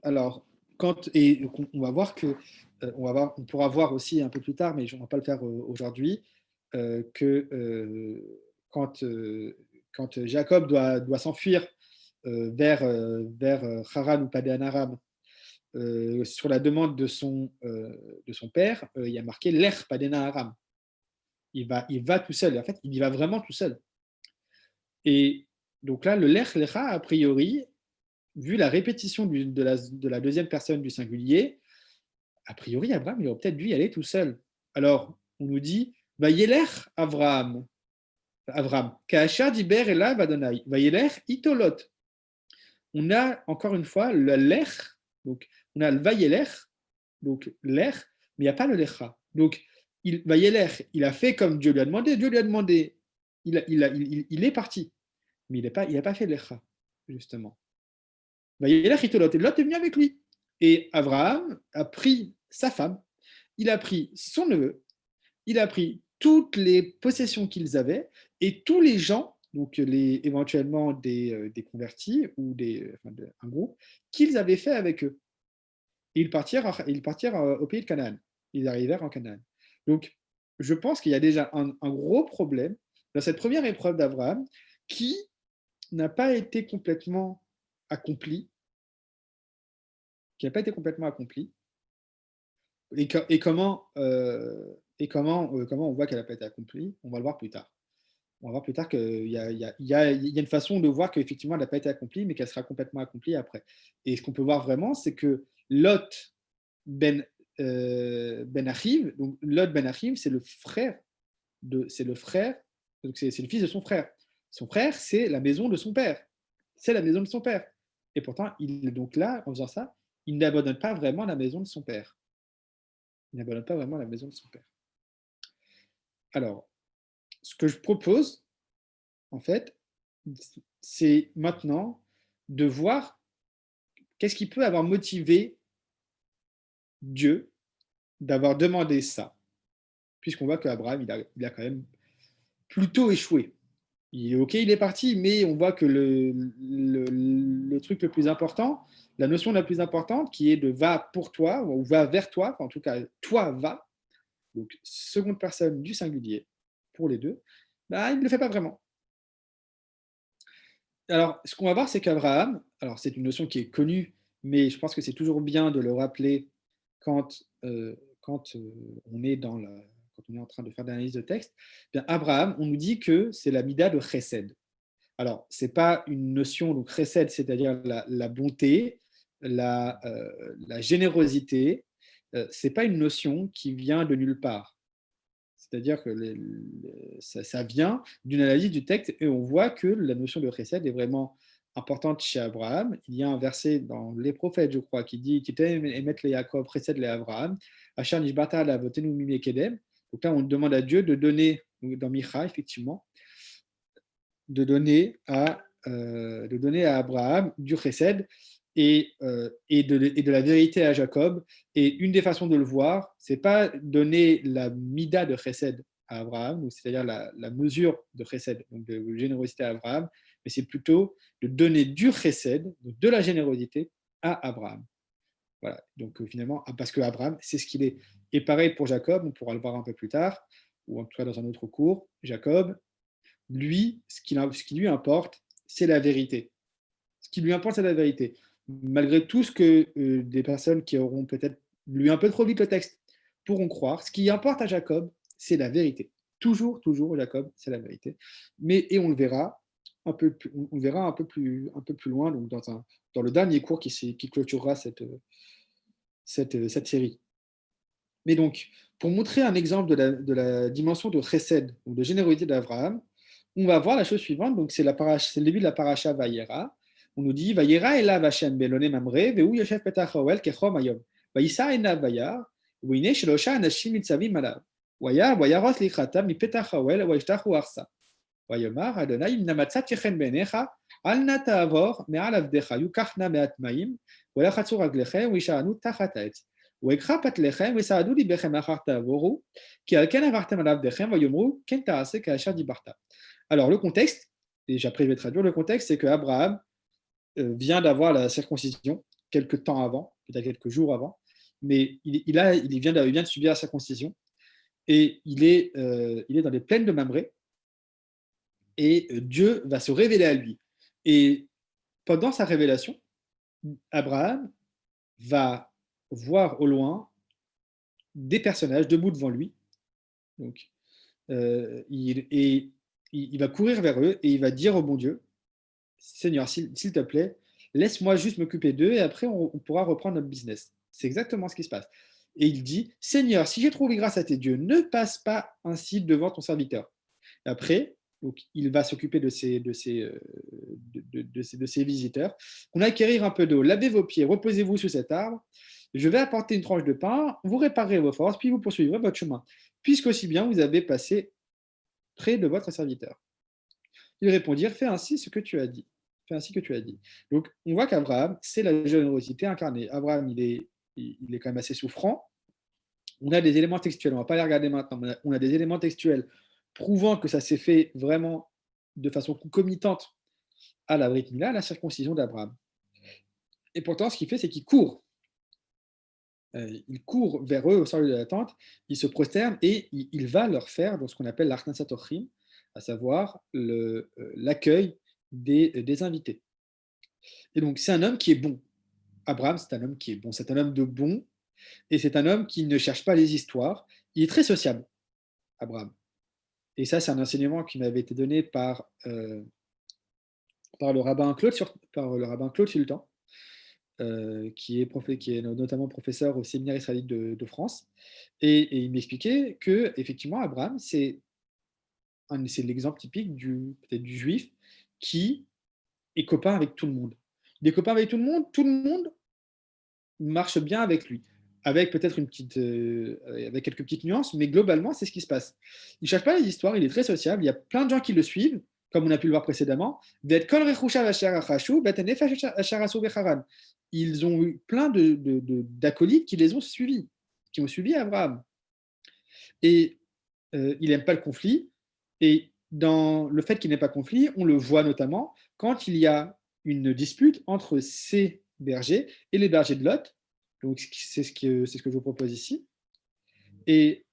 Alors, on va voir que, on pourra voir aussi un peu plus tard, mais on ne va pas le faire aujourd'hui, que quand Jacob doit s'enfuir vers Haran ou Padan Aram, sur la demande de son père, il y a marqué l'Er Padan Aram. Il va tout seul. En fait, il y va vraiment tout seul. Et donc là, le Lech Lecha, a priori, vu la répétition de la deuxième personne du singulier, a priori, Abraham, il aurait peut-être dû y aller tout seul. Alors, on nous dit, Vayelech Avram, Kaachar Diber Elav Adonai, Vayelech Itolot. On a encore une fois le Lech, donc on a le Vayelech, donc Lech, mais il n'y a pas le Lecha. Donc, Vayelech, il a fait comme Dieu lui a demandé, il est parti, mais il n'a pas fait Lecha, justement. Vayelech Itolot, et Lot est venu avec lui. Et Abraham a pris sa femme, il a pris son neveu, il a pris toutes les possessions qu'ils avaient et tous les gens, donc éventuellement des convertis ou un groupe, qu'ils avaient fait avec eux. Et ils partirent au pays de Canaan. Ils arrivèrent en Canaan. Donc, je pense qu'il y a déjà un gros problème dans cette première épreuve d'Abraham qui n'a pas été complètement accomplie, qui n'a pas été complètement accomplie, et comment on voit qu'elle n'a pas été accomplie, on va le voir plus tard. On va voir plus tard qu'il y a une façon de voir qu'effectivement elle n'a pas été accomplie, mais qu'elle sera complètement accomplie après. Et ce qu'on peut voir vraiment, c'est que Lot ben, ben Achiv, donc Lot ben Achiv, c'est le frère, donc c'est le fils de son frère. Son frère, c'est la maison de son père. C'est la maison de son père. Et pourtant, donc là, en faisant ça, il n'abandonne pas vraiment la maison de son père. Il n'abandonne pas vraiment la maison de son père. Alors, ce que je propose, en fait, c'est maintenant de voir qu'est-ce qui peut avoir motivé Dieu d'avoir demandé ça, puisqu'on voit qu'Abraham, il a quand même plutôt échoué. Il est OK, il est parti, mais on voit que le truc le plus important, la notion la plus importante, qui est de va pour toi, ou va vers toi, enfin, en tout cas, toi va, donc seconde personne du singulier pour les deux, bah, il ne le fait pas vraiment. Alors, ce qu'on va voir, c'est qu'Abraham, alors c'est une notion qui est connue, mais je pense que c'est toujours bien de le rappeler quand, on est quand on est en train de faire de l'analyse de texte. Eh bien, Abraham, on nous dit que c'est la mida de Chesed. Alors, ce n'est pas une notion, donc chesed, c'est-à-dire la bonté, la générosité, ce n'est pas une notion qui vient de nulle part. C'est-à-dire que ça vient d'une analyse du texte et on voit que la notion de chesed est vraiment importante chez Abraham. Il y a un verset dans les prophètes, je crois, qui dit Emet le Yaakov, chesed le Abraham, Asher nishbata lavotenu mimei kedem. Donc là, on demande à Dieu de donner, dans Micha, effectivement, de donner à Abraham du chesed et de la vérité à Jacob. Et une des façons de le voir, c'est pas donner la mida de chesed à Abraham, c'est-à-dire la mesure de chesed, donc de générosité à Abraham, mais c'est plutôt de donner du chesed, de la générosité à Abraham. Voilà, donc finalement, parce que Abraham, c'est ce qu'il est. Et pareil pour Jacob, on pourra le voir un peu plus tard, ou en tout cas dans un autre cours, Jacob, lui, ce qui lui importe, c'est la vérité. Ce qui lui importe, c'est la vérité. Malgré tout ce que des personnes qui auront peut-être lu un peu trop vite le texte pourront croire, ce qui importe à Jacob, c'est la vérité. Toujours, toujours, Jacob, c'est la vérité. Et on le verra on verra un peu plus loin, donc dans le dernier cours qui clôturera cette série. Mais donc, pour montrer un exemple de la dimension de chesed, donc de générosité d'Abraham, on va voir la chose suivante. Donc, c'est le début de la paracha Vayera. On nous dit Vayera elav Hashem belone mamre vehu yoshev petach haoel kechom hayom. Vayisa enav vayar והנה שלושה אנשים ניצבים עליו. וירוס לקראתם מפתח האוהל וישתחו ארצה. ויאמר אדוני אם מצאתי חן בעיניך אל נא תעבור מעל עבדיך יוקח נא מעט מים ולחצו רגליכם וישענו תחת העץ. ויקחה פתליכם וסעדו ליבכם אחר תעבורו, כי על כן עברתם על עבדיכם ויאמרו כן תעשה כאשר דיברת. Alors le contexte, et après je vais traduire, le contexte c'est que Abraham vient d'avoir la circoncision quelques temps avant, peut-être quelques jours avant, mais il vient de subir la circoncision et il est dans les plaines de Mamré et Dieu va se révéler à lui. Et pendant sa révélation, Abraham va voir au loin des personnages debout devant lui. Donc, il va courir vers eux et il va dire au bon Dieu, Seigneur, s'il te plaît, laisse-moi juste m'occuper d'eux et après on pourra reprendre notre business. C'est exactement ce qui se passe. Et il dit, Seigneur, si j'ai trouvé grâce à tes dieux, ne passe pas ainsi devant ton serviteur. Et après, donc, il va s'occuper de ses visiteurs. On a acquérir un peu d'eau, lavez vos pieds, reposez-vous sous cet arbre. Je vais apporter une tranche de pain, vous réparerez vos forces, puis vous poursuivrez votre chemin, puisque aussi bien vous avez passé près de votre serviteur. Ils répondirent, fais ainsi ce que tu as dit. Fais ainsi que tu as dit. Donc, on voit qu'Abraham, c'est la générosité incarnée. Abraham, il est quand même assez souffrant. On a des éléments textuels, on ne va pas les regarder maintenant, mais on a des éléments textuels prouvant que ça s'est fait vraiment de façon concomitante à la Brit Mila, à la circoncision d'Abraham. Et pourtant, ce qu'il fait, c'est qu'il court. Il court vers eux au sein de la tente, il se prosterne et il va leur faire dans ce qu'on appelle l'Arknasat Ochrim, à savoir l'accueil des invités. Et donc, c'est un homme qui est bon. Abraham, c'est un homme qui est bon. C'est un homme de bon et c'est un homme qui ne cherche pas les histoires. Il est très sociable, Abraham. Et ça, c'est un enseignement qui m'avait été donné par le rabbin Claude Sultan, qui est notamment professeur au séminaire israélite de France. Et il m'expliquait que effectivement, Abraham, c'est l'exemple typique peut-être du juif qui est copain avec tout le monde. Il est copain avec tout le monde marche bien avec lui, avec peut-être avec quelques petites nuances, mais globalement, c'est ce qui se passe. Il ne cherche pas les histoires, il est très sociable, il y a plein de gens qui le suivent, comme on a pu le voir précédemment. Ils ont eu plein d'acolytes qui les ont suivis, qui ont suivi Abraham. Et il n'aime pas le conflit. Et dans le fait qu'il n'ait pas de conflit, on le voit notamment quand il y a une dispute entre ces bergers et les bergers de Lot. Donc, c'est ce que je vous propose ici. Et,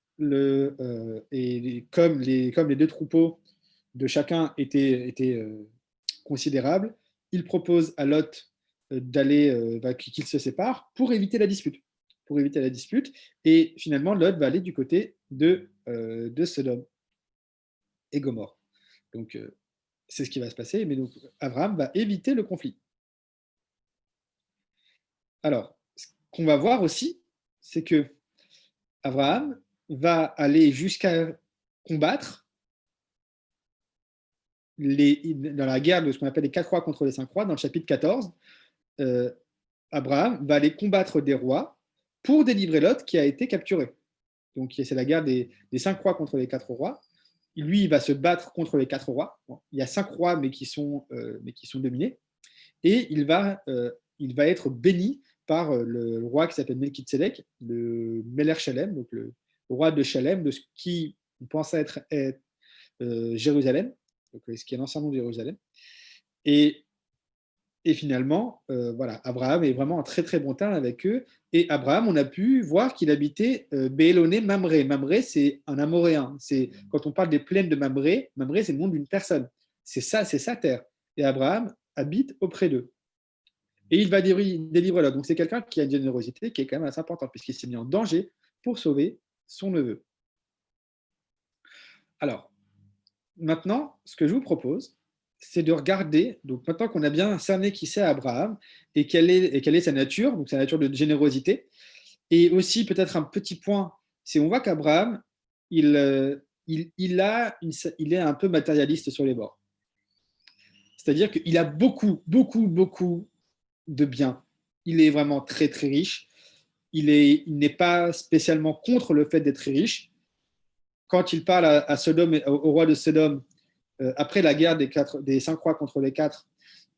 comme les deux troupeaux de chacun étaient considérables, il propose à Lot qu'il se sépare pour éviter la dispute. Pour éviter la dispute. Et finalement, Lot va aller du côté de Sodome et Gomorrhe. Donc, c'est ce qui va se passer. Mais donc, Abraham va éviter le conflit. Alors, ce qu'on va voir aussi, c'est que Abraham va aller jusqu'à combattre dans la guerre de ce qu'on appelle les 4 rois contre les 5 rois, dans le chapitre 14. Abraham va aller combattre des rois pour délivrer Lot qui a été capturé. Donc, c'est la guerre des 5 rois contre les 4 rois. Lui, il va se battre contre les 4 rois. Bon, il y a 5 rois, mais qui sont dominés. Et il va être béni par le roi qui s'appelle Melchizedek, le Meler Shalem, donc le roi de Shalem, de ce qui pense être Jérusalem, donc ce qui est l'ancien nom de Jérusalem. Et finalement, voilà, Abraham est vraiment en très très bon terme avec eux. Et Abraham, on a pu voir qu'il habitait Béloné Mamré. Mamré, c'est un Amoréen. C'est, quand on parle des plaines de Mamré, Mamré, c'est le nom d'une personne. C'est ça, c'est sa terre. Et Abraham habite auprès d'eux. Et il va délivrer là. Donc c'est quelqu'un qui a une générosité qui est quand même assez importante, puisqu'il s'est mis en danger pour sauver son neveu. Alors, maintenant, ce que je vous propose, c'est de regarder, donc maintenant qu'on a bien cerné qui c'est Abraham et quelle est sa nature, donc sa nature de générosité, et aussi peut-être un petit point, c'est on voit qu'Abraham, il est un peu matérialiste sur les bords. C'est-à-dire qu'il a beaucoup, beaucoup, beaucoup de biens. Il est vraiment très, très riche. Il n'est pas spécialement contre le fait d'être très riche. Quand il parle à Sodome, au roi de Sodome, après la guerre des 5 rois contre les 4,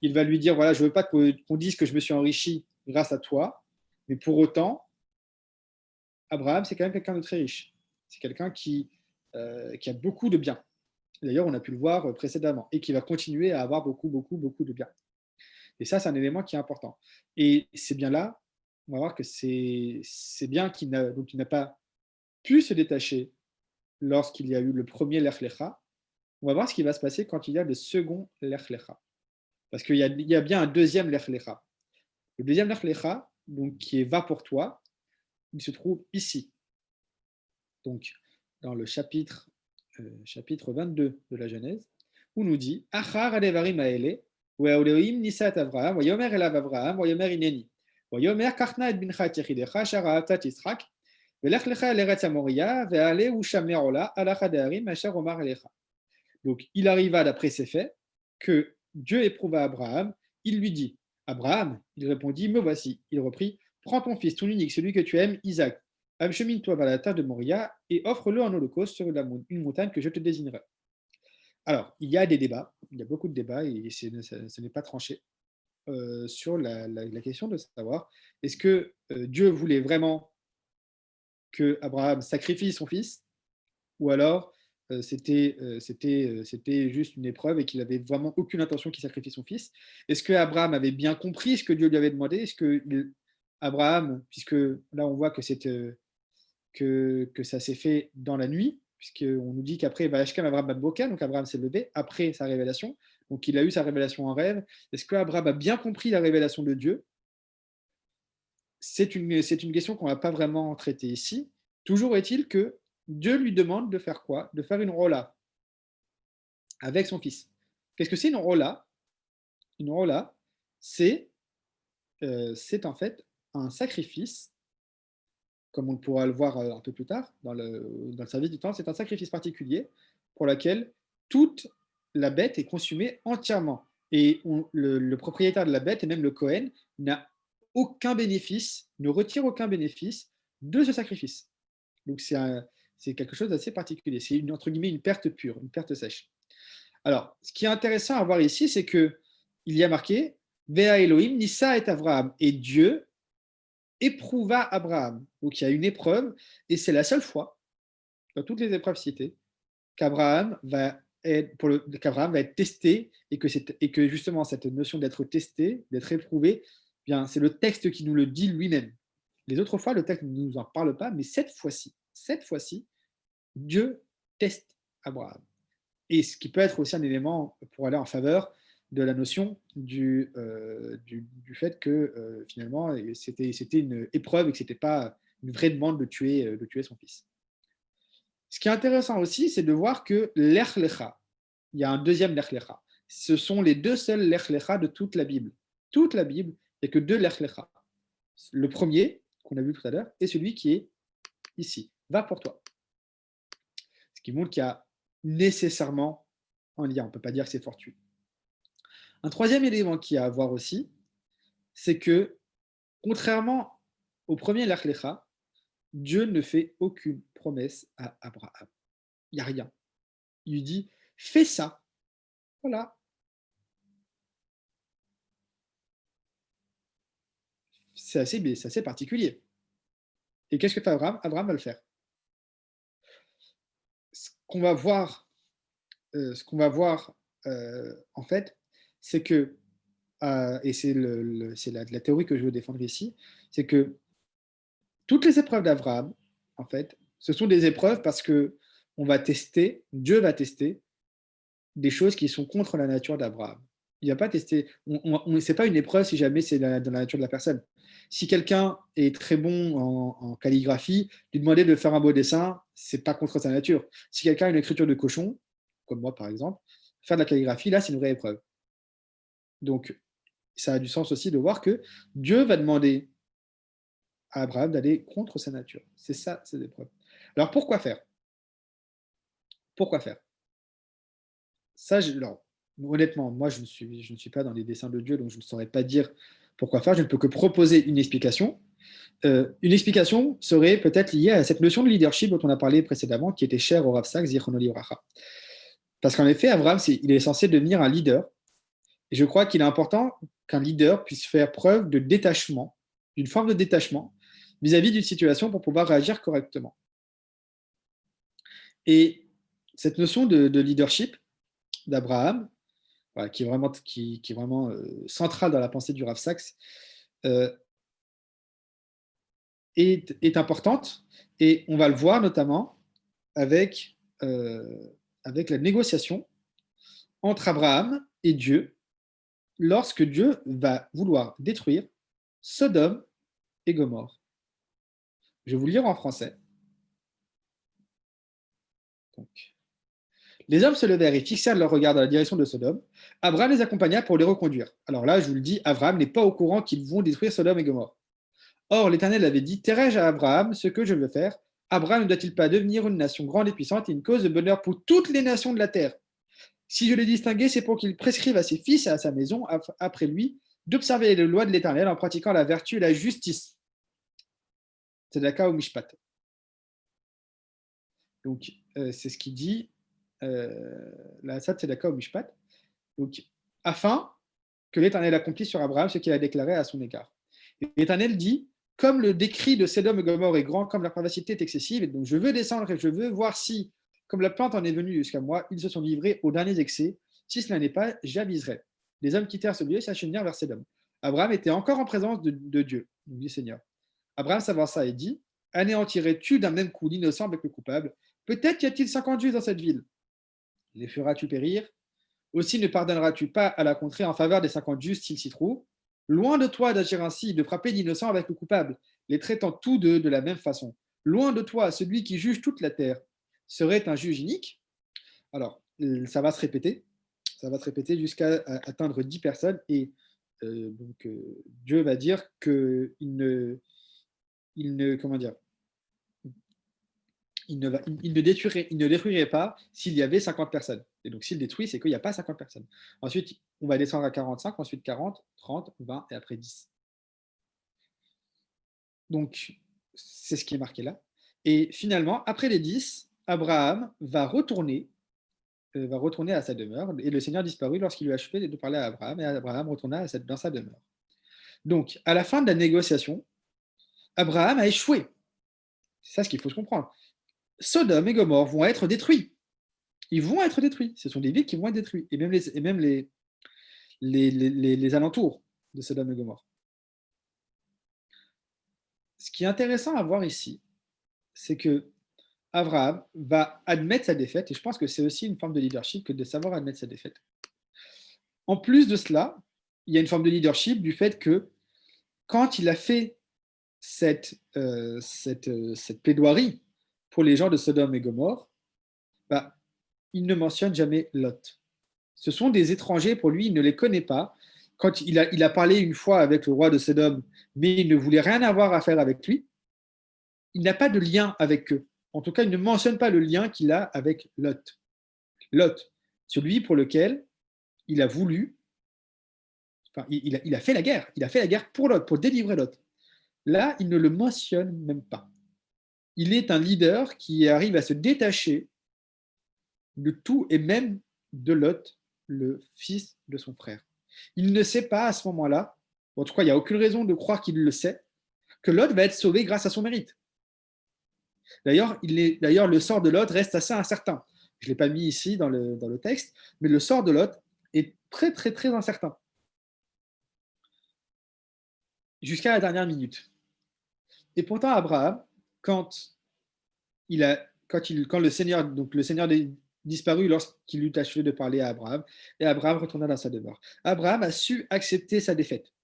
il va lui dire, voilà, je ne veux pas qu'on dise que je me suis enrichi grâce à toi, mais pour autant, Abraham, c'est quand même quelqu'un de très riche. C'est quelqu'un qui a beaucoup de biens. D'ailleurs, on a pu le voir précédemment, et qui va continuer à avoir beaucoup, beaucoup, beaucoup de biens. Et ça, c'est un élément qui est important. Et c'est bien là, on va voir que c'est bien qu'il n'a pas pu se détacher lorsqu'il y a eu le premier Lech Lecha. On va voir ce qui va se passer quand il y a le second Lech Lecha. Parce qu'il y a bien un deuxième Lech Lecha. Le deuxième Lech Lecha, donc, qui est Va pour toi, il se trouve ici. Donc, dans le chapitre 22 de la Genèse, où nous dit Achar adevarim haele, Elohim nisat Avraham, Yomer elav Avraham, Yomer ineni. Yomer kachna et bincha et yechidecha, shara atat Yitzhak, velech lecha el eretz Amoria, ve'ale ushamer ola, alach adevarim, asher omar elecha. Donc, il arriva d'après ces faits que Dieu éprouva Abraham. Il lui dit Abraham, il répondit me voici. Il reprit prends ton fils, ton unique, celui que tu aimes, Isaac. Achemine-toi vers la terre de Moria et offre-le en holocauste sur une montagne que je te désignerai. Alors, il y a des débats, il y a beaucoup de débats et ce n'est pas tranché sur la question de savoir est-ce que Dieu voulait vraiment que Abraham sacrifie son fils ou alors c'était juste une épreuve et qu'il avait vraiment aucune intention qu'il sacrifie son fils. Est-ce que Abraham avait bien compris ce que Dieu lui avait demandé? Est-ce que Abraham, puisque là on voit que ça s'est fait dans la nuit, puisqu'on nous dit qu'après Vayashkem Abraham Boka, donc Abraham s'est levé après sa révélation, donc il a eu sa révélation en rêve. Est-ce que Abraham a bien compris la révélation de Dieu? C'est une question qu'on n'a pas vraiment traitée ici. Toujours est-il que Dieu lui demande de faire quoi? De faire une rola avec son fils. Qu'est-ce que c'est une rola? Une rola, c'est en fait un sacrifice, comme on pourra le voir un peu plus tard dans le service du temps, c'est un sacrifice particulier pour lequel toute la bête est consumée entièrement. Et le propriétaire de la bête, et même le Kohen, n'a aucun bénéfice, ne retire aucun bénéfice de ce sacrifice. Donc c'est quelque chose d'assez particulier. C'est entre guillemets une perte pure, une perte sèche. Alors, ce qui est intéressant à voir ici, c'est qu'il y a marqué Vea Elohim, Nissa et Abraham. Et Dieu éprouva Abraham. Donc il y a une épreuve, et c'est la seule fois, dans toutes les épreuves citées, qu'Abraham va être testé et que justement cette notion d'être testé, d'être éprouvé, bien, c'est le texte qui nous le dit lui-même. Les autres fois, le texte ne nous en parle pas, mais cette fois-ci, Dieu teste Abraham. Et ce qui peut être aussi un élément pour aller en faveur de la notion du fait que finalement c'était une épreuve et que ce n'était pas une vraie demande de tuer son fils. Ce qui est intéressant aussi, c'est de voir que l'Ech Lecha, il y a un deuxième Lech Lecha. Ce sont les deux seuls Lech Lecha de toute la Bible. Toute la Bible, il n'y a que deux Lech Lecha. Le premier, qu'on a vu tout à l'heure, et celui qui est ici. Va pour toi. Ce qui montre qu'il y a nécessairement un lien. On ne peut pas dire que c'est fortuit. Un troisième élément qu'il y a à voir aussi, c'est que, contrairement au premier Lech Lecha, Dieu ne fait aucune promesse à Abraham. Il n'y a rien. Il lui dit, fais ça. Voilà. C'est assez particulier. Et qu'est-ce que fait Abraham? Abraham va le faire. Ce qu'on va voir, en fait, c'est que, et c'est la théorie que je veux défendre ici, c'est que toutes les épreuves d'Abraham, en fait, ce sont des épreuves parce que Dieu va tester des choses qui sont contre la nature d'Abraham. Il va pas tester, c'est pas une épreuve si jamais c'est dans la nature de la personne. Si quelqu'un est très bon en calligraphie, lui demander de faire un beau dessin, c'est pas contre sa nature. Si quelqu'un a une écriture de cochon, comme moi par exemple, faire de la calligraphie, là c'est une vraie épreuve. Donc ça a du sens aussi de voir que Dieu va demander à Abraham d'aller contre sa nature. C'est ça, ces épreuves. Alors pourquoi faire? Pourquoi faire? Ça, alors, honnêtement, moi, je ne suis pas dans les desseins de Dieu, donc je ne saurais pas dire pourquoi faire. Je ne peux que proposer une explication. Une explication serait peut-être liée à cette notion de leadership dont on a parlé précédemment, qui était chère au Rav Saks, Zichrono Livracha. Parce qu'en effet, Abraham, il est censé devenir un leader. Et je crois qu'il est important qu'un leader puisse faire preuve de détachement, d'une forme de détachement vis-à-vis d'une situation pour pouvoir réagir correctement. Et cette notion de leadership d'Abraham, voilà, qui est vraiment centrale dans la pensée du Rav Saks, euh, est importante. Et on va le voir notamment avec, avec la négociation entre Abraham et Dieu lorsque Dieu va vouloir détruire Sodome et Gomorrhe. Je vais vous le lire en français. Donc, les hommes se levèrent et fixèrent leur regard dans la direction de Sodome. Abraham les accompagna pour les reconduire. Alors là, je vous le dis, Abraham n'est pas au courant qu'ils vont détruire Sodome et Gomorrhe. Or, l'Éternel avait dit, Tairai-je à Abraham ce que je veux faire? Abraham ne doit-il pas devenir une nation grande et puissante et une cause de bonheur pour toutes les nations de la terre? Si je l'ai distingué, c'est pour qu'il prescrive à ses fils et à sa maison, après lui, d'observer les lois de l'Éternel en pratiquant la vertu et la justice. C'est Tzedaka ou Mishpat. Donc, c'est ce qu'il dit, la Tzedaka ou Mishpat. Donc, afin que l'Éternel accomplisse sur Abraham ce qu'il a déclaré à son égard. Et l'Éternel dit, comme le décrit de Sodome et Gomorrhe est grand, comme leur perversité est excessive, et donc je veux descendre et je veux voir si, comme la plainte en est venue jusqu'à moi, ils se sont livrés aux derniers excès. Si cela n'est pas, j'aviserai. Les hommes quittèrent ce lieu et s'acheminèrent vers Sodome. Abraham était encore en présence de Dieu, du Seigneur. Abraham s'avança et dit, anéantirais-tu d'un même coup l'innocent avec le coupable? Peut-être y a-t-il 50 juifs dans cette ville. Les feras-tu périr? Aussi ne pardonneras-tu pas à la contrée en faveur des 50 justes s'ils s'y trouvent? Loin de toi d'agir ainsi, de frapper l'innocent avec le coupable, les traitant tous deux de la même façon. Loin de toi, celui qui juge toute la terre serait un juge inique. Alors, ça va se répéter jusqu'à atteindre 10 personnes, et Dieu va dire qu'il comment dire, il ne détruirait pas s'il y avait 50 personnes. Et donc, s'il détruit, c'est qu'il n'y a pas 50 personnes. Ensuite, on va descendre à 45, ensuite 40, 30, 20 et après 10. Donc, c'est ce qui est marqué là. Et finalement, après les 10, Abraham va retourner va retourner à sa demeure, et le Seigneur disparut lorsqu'il eut achevé de parler à Abraham, et Abraham retourna dans sa demeure. Donc, à la fin de la négociation, Abraham a échoué. C'est ça ce qu'il faut se comprendre. Sodome et Gomorrhe vont être détruits. Ils vont être détruits. Ce sont des villes qui vont être détruites, et même les alentours de Sodome et Gomorrhe. Ce qui est intéressant à voir ici, c'est que Abraham va admettre sa défaite, et je pense que c'est aussi une forme de leadership que de savoir admettre sa défaite. En plus de cela, il y a une forme de leadership du fait que quand il a fait cette plaidoirie pour les gens de Sodome et Gomorrhe, bah, il ne mentionne jamais Lot. Ce sont des étrangers, pour lui, il ne les connaît pas. Quand il a parlé une fois avec le roi de Sodome, mais il ne voulait rien avoir à faire avec lui, il n'a pas de lien avec eux. En tout cas, il ne mentionne pas le lien qu'il a avec Lot. Lot, celui pour lequel il a voulu, enfin, il a fait la guerre. Il a fait la guerre pour Lot, pour délivrer Lot. Là, il ne le mentionne même pas. Il est un leader qui arrive à se détacher de tout et même de Lot, le fils de son frère. Il ne sait pas à ce moment-là, en tout cas, il n'y a aucune raison de croire qu'il le sait, que Lot va être sauvé grâce à son mérite. D'ailleurs, le sort de Lot reste assez incertain. Je ne l'ai pas mis ici dans le texte, mais le sort de Lot est très, très, très incertain. Jusqu'à la dernière minute. Et pourtant, Abraham, quand le Seigneur, donc le Seigneur disparu lorsqu'il eut achevé de parler à Abraham, et Abraham retourna dans sa demeure. Abraham a su accepter sa défaite.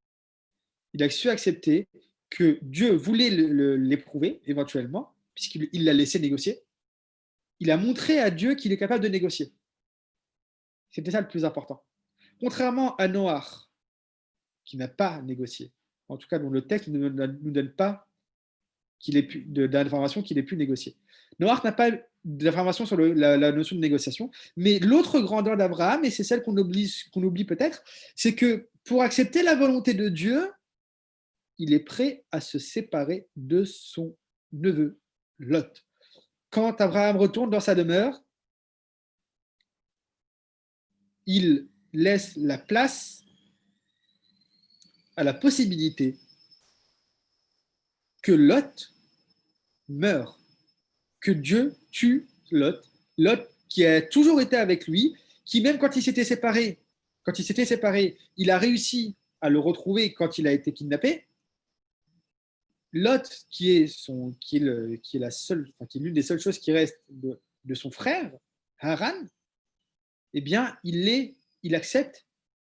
Il a su accepter que Dieu voulait l'éprouver éventuellement, puisqu'il l'a laissé négocier. Il a montré à Dieu qu'il est capable de négocier. C'était ça le plus important. Contrairement à Noach, qui n'a pas négocié, en tout cas dont le texte ne nous donne pas d'informations qu'il ait pu négocier. Noach n'a pas d'informations sur la notion de négociation, mais l'autre grandeur d'Abraham, et c'est celle qu'on oublie peut-être, c'est que pour accepter la volonté de Dieu, il est prêt à se séparer de son neveu, Lot. Quand Abraham retourne dans sa demeure, il laisse la place à la possibilité que Lot meure, que Dieu tue Lot, Lot qui a toujours été avec lui, qui même quand il s'était séparé, il a réussi à le retrouver quand il a été kidnappé. Lot, qui est l'une des seules choses qui restent de son frère, Haran, eh bien, il accepte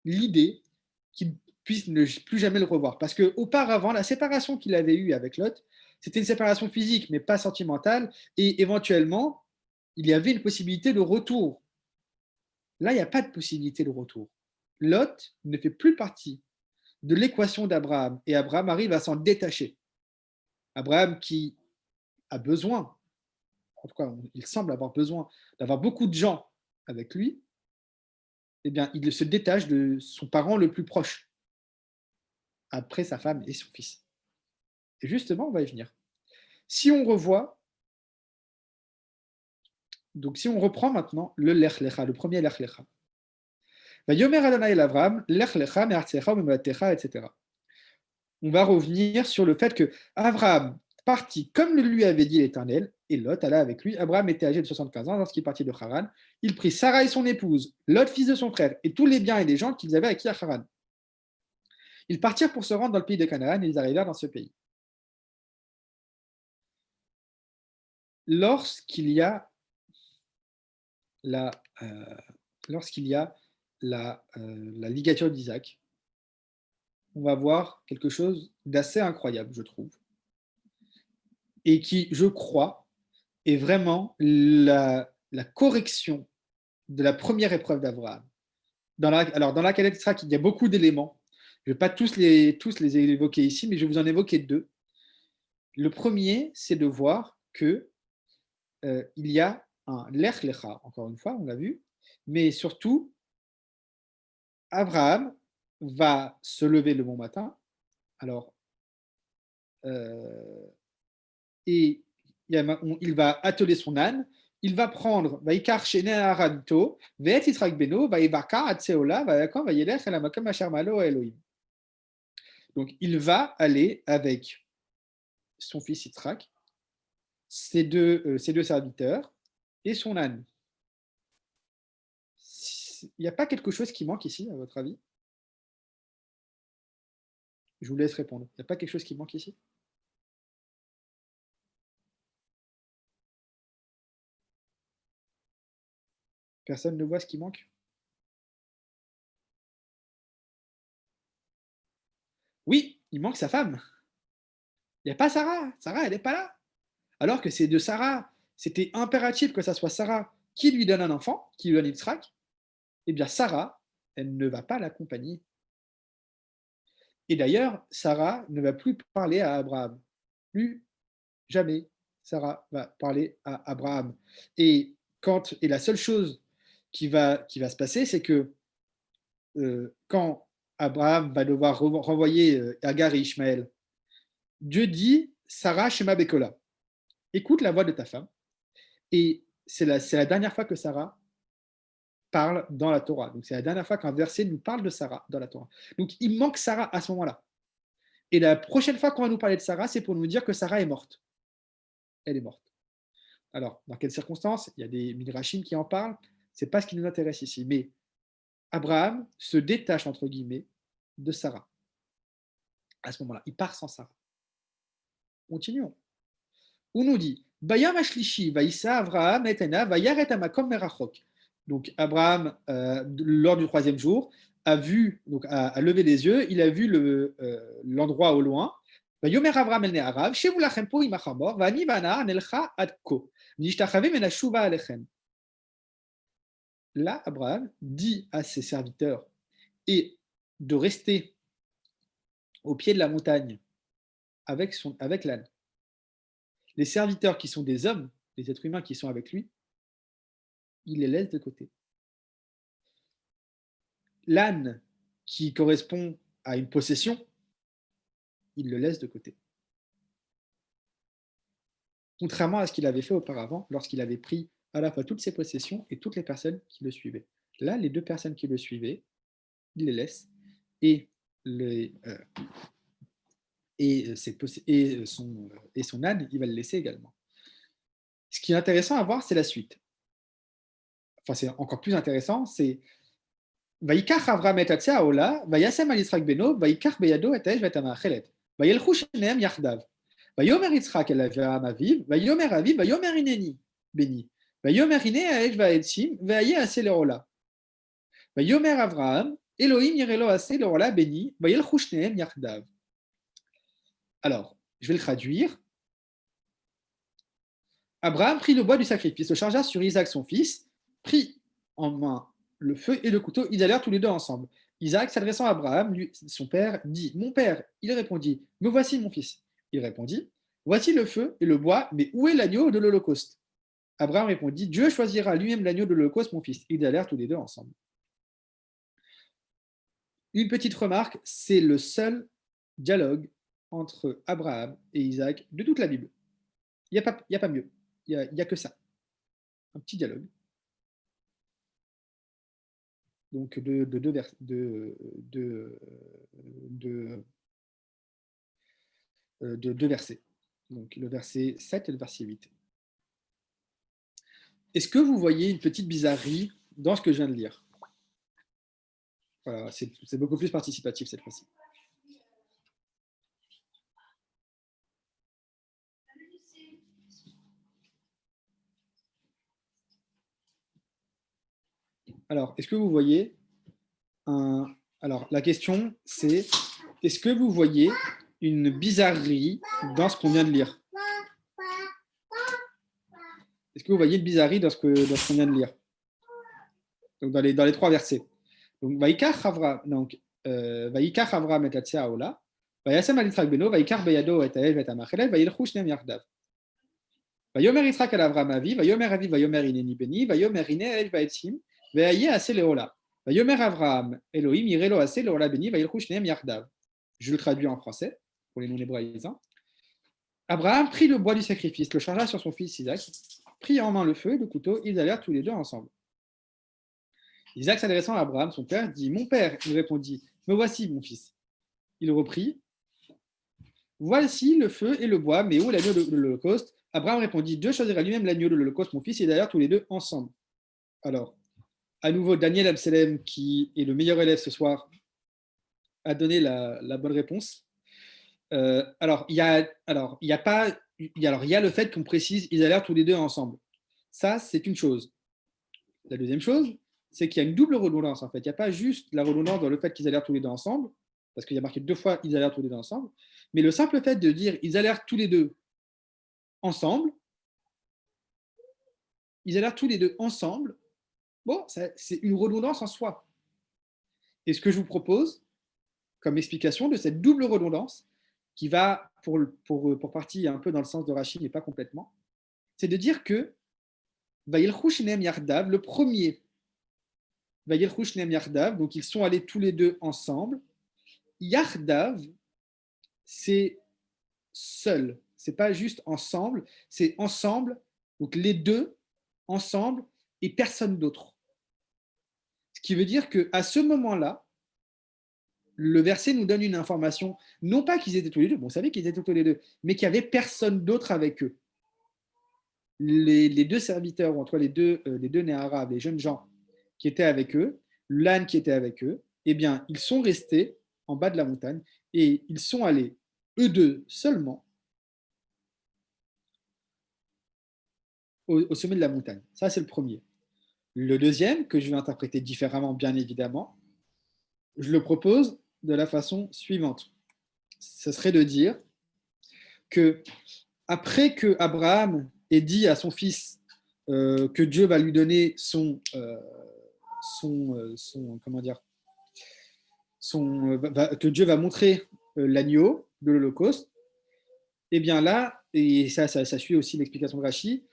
l'idée qu'il puisse ne plus jamais le revoir. Parce qu'auparavant, la séparation qu'il avait eue avec Lot, c'était une séparation physique, mais pas sentimentale, et éventuellement, il y avait une possibilité de retour. Là, il n'y a pas de possibilité de retour. Lot ne fait plus partie de l'équation d'Abraham, et Abraham arrive à s'en détacher. Abraham qui a besoin, en tout cas, il semble avoir besoin d'avoir beaucoup de gens avec lui, eh bien, il se détache de son parent le plus proche, après sa femme et son fils. Et justement, on va y venir. Si on revoit, donc si on reprend maintenant le Lech Lecha, le premier Lech Lecha. Yomer Adonai el Avram, Lech Lecha me'artzecha u'mevatecha, etc. On va revenir sur le fait que Abraham partit comme le lui avait dit l'Éternel, et Lot alla avec lui. Abraham était âgé de 75 ans lorsqu'il partit de Haran. Il prit Sarah et son épouse, Lot, fils de son frère, et tous les biens et les gens qu'ils avaient acquis à Haran. Ils partirent pour se rendre dans le pays de Canaan, et ils arrivèrent dans ce pays. Lorsqu'il y a la, la ligature d'Isaac, on va voir quelque chose d'assez incroyable, je trouve, et qui, je crois, est vraiment la correction de la première épreuve d'Abraham. Alors, dans la Kadesh Tzrak, il y a beaucoup d'éléments. Je ne vais pas tous les évoquer ici, mais je vais vous en évoquer deux. Le premier, c'est de voir que il y a un Lech Lecha, encore une fois, on l'a vu, mais surtout, Abraham va se lever le bon matin, alors, et il va atteler son âne, il va prendre, Vaikar Shene Aranto, Ve'et Yitzhak Beno, Vaivaka Atseola, Vayakam, Vayelech, Elamakam, Asher Malo, Elohim. Donc, il va aller avec son fils Yitzhak, ses deux serviteurs et son âne. Il n'y a pas quelque chose qui manque ici, à votre avis? Je vous laisse répondre. Il n'y a pas quelque chose qui manque ici? Personne ne voit ce qui manque? Oui, il manque sa femme. Il n'y a pas Sarah. Sarah, elle n'est pas là. Alors que c'est de Sarah, c'était impératif que ça soit Sarah qui lui donne un enfant, qui lui donne Yitzhak. Eh bien, Sarah, elle ne va pas l'accompagner. Et d'ailleurs, Sarah ne va plus parler à Abraham. Plus jamais Sarah va parler à Abraham. Et la seule chose qui va se passer, c'est que quand Abraham va devoir renvoyer Agar et Ishmaël, Dieu dit Sarah Shema Bekola, écoute la voix de ta femme. Et c'est la dernière fois que Sarah parle dans la Torah. Donc c'est la dernière fois qu'un verset nous parle de Sarah dans la Torah. Donc il manque Sarah à ce moment-là. Et la prochaine fois qu'on va nous parler de Sarah, c'est pour nous dire que Sarah est morte. Elle est morte. Alors, dans quelles circonstances? Il y a des midrashim qui en parlent. Ce n'est pas ce qui nous intéresse ici. Mais Abraham se détache, entre guillemets, de Sarah. À ce moment-là, il part sans Sarah. Continuons. On nous dit Bayam Ashlishi, Vaïssa Avraham, Etena, Vayaret Amakom Merachok. Donc, Abraham, lors du troisième jour, a vu, donc a levé les yeux, il a vu l'endroit au loin. Vayomer Avraham el Ne'arav, Shevu lachem po imachamor, Vani vana nelcha adko, Nishtachave menashuva alechem. Là, Abraham dit à ses serviteurs et de rester au pied de la montagne avec l'âne. Les serviteurs qui sont des hommes, les êtres humains qui sont avec lui, il les laisse de côté. L'âne qui correspond à une possession, il le laisse de côté. Contrairement à ce qu'il avait fait auparavant, lorsqu'il avait pris à la fois toutes ses possessions et toutes les personnes qui le suivaient. Là, les deux personnes qui le suivaient, il les laisse et, son âne, il va le laisser également. Ce qui est intéressant à voir, c'est la suite. Enfin, c'est encore plus intéressant, c'est Vaikach Avram et Haola, Vayasem al Yitzhak beno, Vaikach beyado et Aesh vetamaachelet, Vayelchu shenehem yachdav, Vayomer Yitzhak el Avraham aviv, Vayomer aviv, Vayomer ineni beni, Vayomer ine Aesh vaetchim, Vaye ase leola, Vayomer Avraham, Elohim yirelo ase leola beni, Vayelchu shenehem yachdav. Alors, je vais le traduire. Abraham prit le bois du sacrifice, le chargea sur Isaac son fils, prit en main le feu et le couteau, ils allèrent tous les deux ensemble. Isaac, s'adressant à Abraham, son père, dit « Mon père ». Il répondit « Me voici mon fils ». Il répondit « Voici le feu et le bois, mais où est l'agneau de l'Holocauste » Abraham répondit « Dieu choisira lui-même l'agneau de l'Holocauste, mon fils ». Ils allèrent tous les deux ensemble. Une petite remarque, c'est le seul dialogue entre Abraham et Isaac de toute la Bible. Il n'y a pas mieux. Il n'y a que ça. Un petit dialogue. Donc de deux versets. Donc le verset 7 et le verset 8. Est-ce que vous voyez une petite bizarrerie dans ce que je viens de lire? Voilà, c'est beaucoup plus participatif cette fois-ci. Alors, est-ce que vous voyez Alors, la question, c'est est-ce que vous voyez une bizarrerie dans ce qu'on vient de lire? Est-ce que vous voyez une bizarrerie dans ce qu'on vient de lire? Donc, dans les trois versets. Donc, Vaikach Avram et Hatzea Ola, Vayasem al Yitzhak beno, Vaikach beyado et Aesh vetamaachelet, Vayelchu shneim yachdav. Vayomer Yitzhak al Avram aviv, Vayomer ineni beni, Vayomer ine Aesh vaetchim, Vehaye ase leola. Vayomer Avram Elohim yirelo ase leola beni, Vayelchu shneim yachdav. Je le traduis en français pour les non-hébraïsants. Abraham prit le bois du sacrifice, le chargea sur son fils Isaac prit en main le feu et le couteau, ils allèrent tous les deux ensemble. Isaac s'adressant à Abraham, son père, dit: Mon père, il répondit, me voici, mon fils. Il reprit: Voici le feu et le bois, mais où l'agneau de l'Holocauste? Abraham répondit: Dieu choisira lui-même l'agneau de l'Holocauste, mon fils, et d'ailleurs tous les deux ensemble. Alors, à nouveau, Daniel Absalem, qui est le meilleur élève ce soir, a donné la bonne réponse. Il y a pas, il y a le fait qu'on précise ils allèrent tous les deux ensemble. Ça, c'est une chose. La deuxième chose, c'est qu'il y a une double redondance en fait. Il n'y a pas juste la redondance dans le fait qu'ils allèrent tous les deux ensemble, parce qu'il y a marqué 2 fois ils allèrent tous les deux ensemble, mais le simple fait de dire ils allèrent tous les deux ensemble, ils allèrent tous les deux ensemble, bon, c'est une redondance en soi. Et ce que je vous propose, comme explication de cette double redondance, qui va pour partie un peu dans le sens de Rachid, mais pas complètement, c'est de dire que Vayelchou Shneim Yardav, le premier, Vayelchou Shneim Yardav, donc ils sont allés tous les deux ensemble. Yardav, c'est seul, c'est pas juste ensemble, c'est ensemble, donc les deux ensemble et personne d'autre. Ce qui veut dire qu'à ce moment-là, le verset nous donne une information, non pas qu'ils étaient tous les deux, bon, on savait qu'ils étaient tous les deux, mais qu'il n'y avait personne d'autre avec eux. Les deux serviteurs, ou entre les deux nés arabes, les jeunes gens qui étaient avec eux, l'âne qui était avec eux, eh bien, ils sont restés en bas de la montagne et ils sont allés, eux deux seulement, au sommet de la montagne. Ça, c'est le premier. Le deuxième, que je vais interpréter différemment, bien évidemment, je le propose de la façon suivante. Ce serait de dire que après que Abraham ait dit à son fils que Dieu va lui donner comment dire, que Dieu va montrer l'agneau de l'Holocauste, et bien là, et ça suit aussi l'explication de Rashi,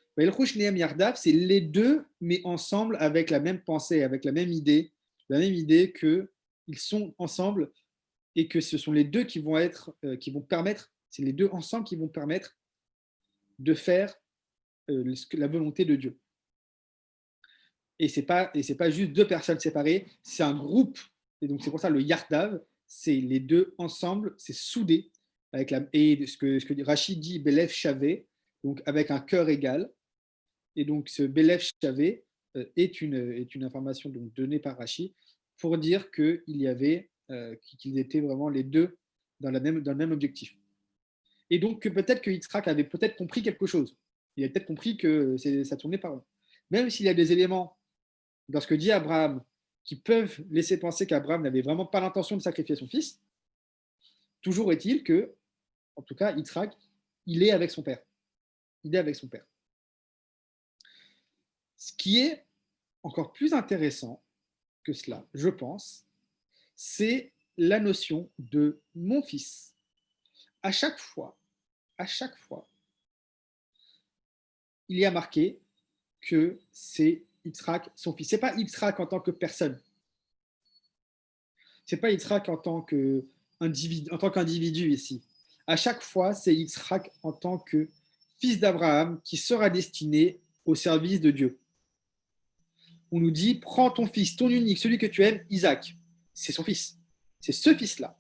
c'est les deux, mais ensemble avec la même pensée, avec la même idée qu'ils sont ensemble et que ce sont les deux qui vont permettre, c'est les deux ensemble qui vont permettre de faire la volonté de Dieu. Et c'est pas juste deux personnes séparées, c'est un groupe. Et donc c'est pour ça le Yardav, c'est les deux ensemble, c'est soudé et ce que Rachid dit Belef Shavé, donc avec un cœur égal. Et donc ce Belef Shavé est une information donc donnée par Rachid pour dire qu'ils étaient vraiment les deux dans le même objectif. Et donc peut-être que Yitzhak avait peut-être compris quelque chose. Il a peut-être compris que ça tournait par là. Même s'il y a des éléments dans ce que dit Abraham qui peuvent laisser penser qu'Abraham n'avait vraiment pas l'intention de sacrifier son fils, toujours est-il que, en tout cas, Yitzhak, il est avec son père. Il est avec son père. Ce qui est encore plus intéressant que cela, je pense, c'est la notion de mon fils. À chaque fois, il y a marqué que c'est Yitzhak, son fils. Ce n'est pas Yitzhak en tant que personne. Ce n'est pas Yitzhak en tant qu'individu ici. À chaque fois, c'est Yitzhak en tant que fils d'Abraham qui sera destiné au service de Dieu. On nous dit, prends ton fils, ton unique, celui que tu aimes, Isaac. C'est son fils. C'est ce fils-là.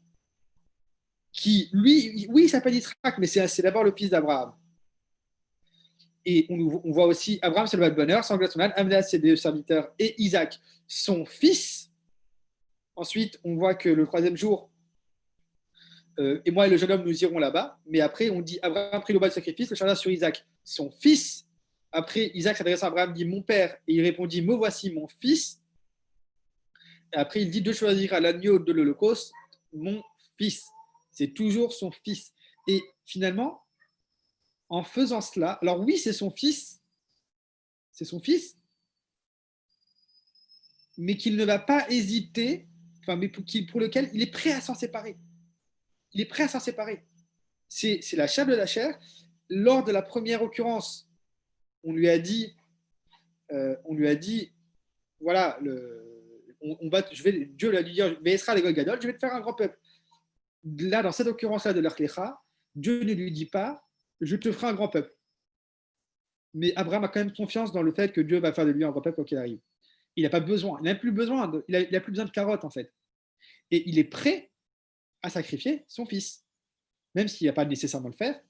Qui, lui, oui, il s'appelle Yitzhak, mais c'est d'abord le fils d'Abraham. Et on voit aussi Abraham, c'est le roi de bonheur, Sangla son âne, Amna, ses deux serviteurs, et Isaac, son fils. Ensuite, on voit que le troisième jour, et moi et le jeune homme, nous irons là-bas. Mais après, on dit Abraham prit le bas de sacrifice, le chargea sur Isaac, son fils. Après, Isaac s'adresse à Abraham, dit mon père, et il répondit me voici mon fils. Et après, il dit de choisir à l'agneau de l'Holocauste mon fils. C'est toujours son fils. Et finalement, en faisant cela, alors oui, c'est son fils, mais qu'il ne va pas hésiter, mais pour lequel il est prêt à s'en séparer. Il est prêt à s'en séparer. C'est la chair de la chair. Lors de la première occurrence, on lui a dit, voilà, Dieu lui a dit, Ve'esra les Gadol, je vais te faire un grand peuple. Là, dans cette occurrence-là de l'Arklecha, Dieu ne lui dit pas, je te ferai un grand peuple. mais Abraham a quand même confiance dans le fait que Dieu va faire de lui un grand peuple quoi qu'il arrive. Il n'a pas besoin, il n'a plus besoin, il a plus besoin de carottes en fait. Et il est prêt à sacrifier son fils, même s'il n'a pas nécessairement le faire,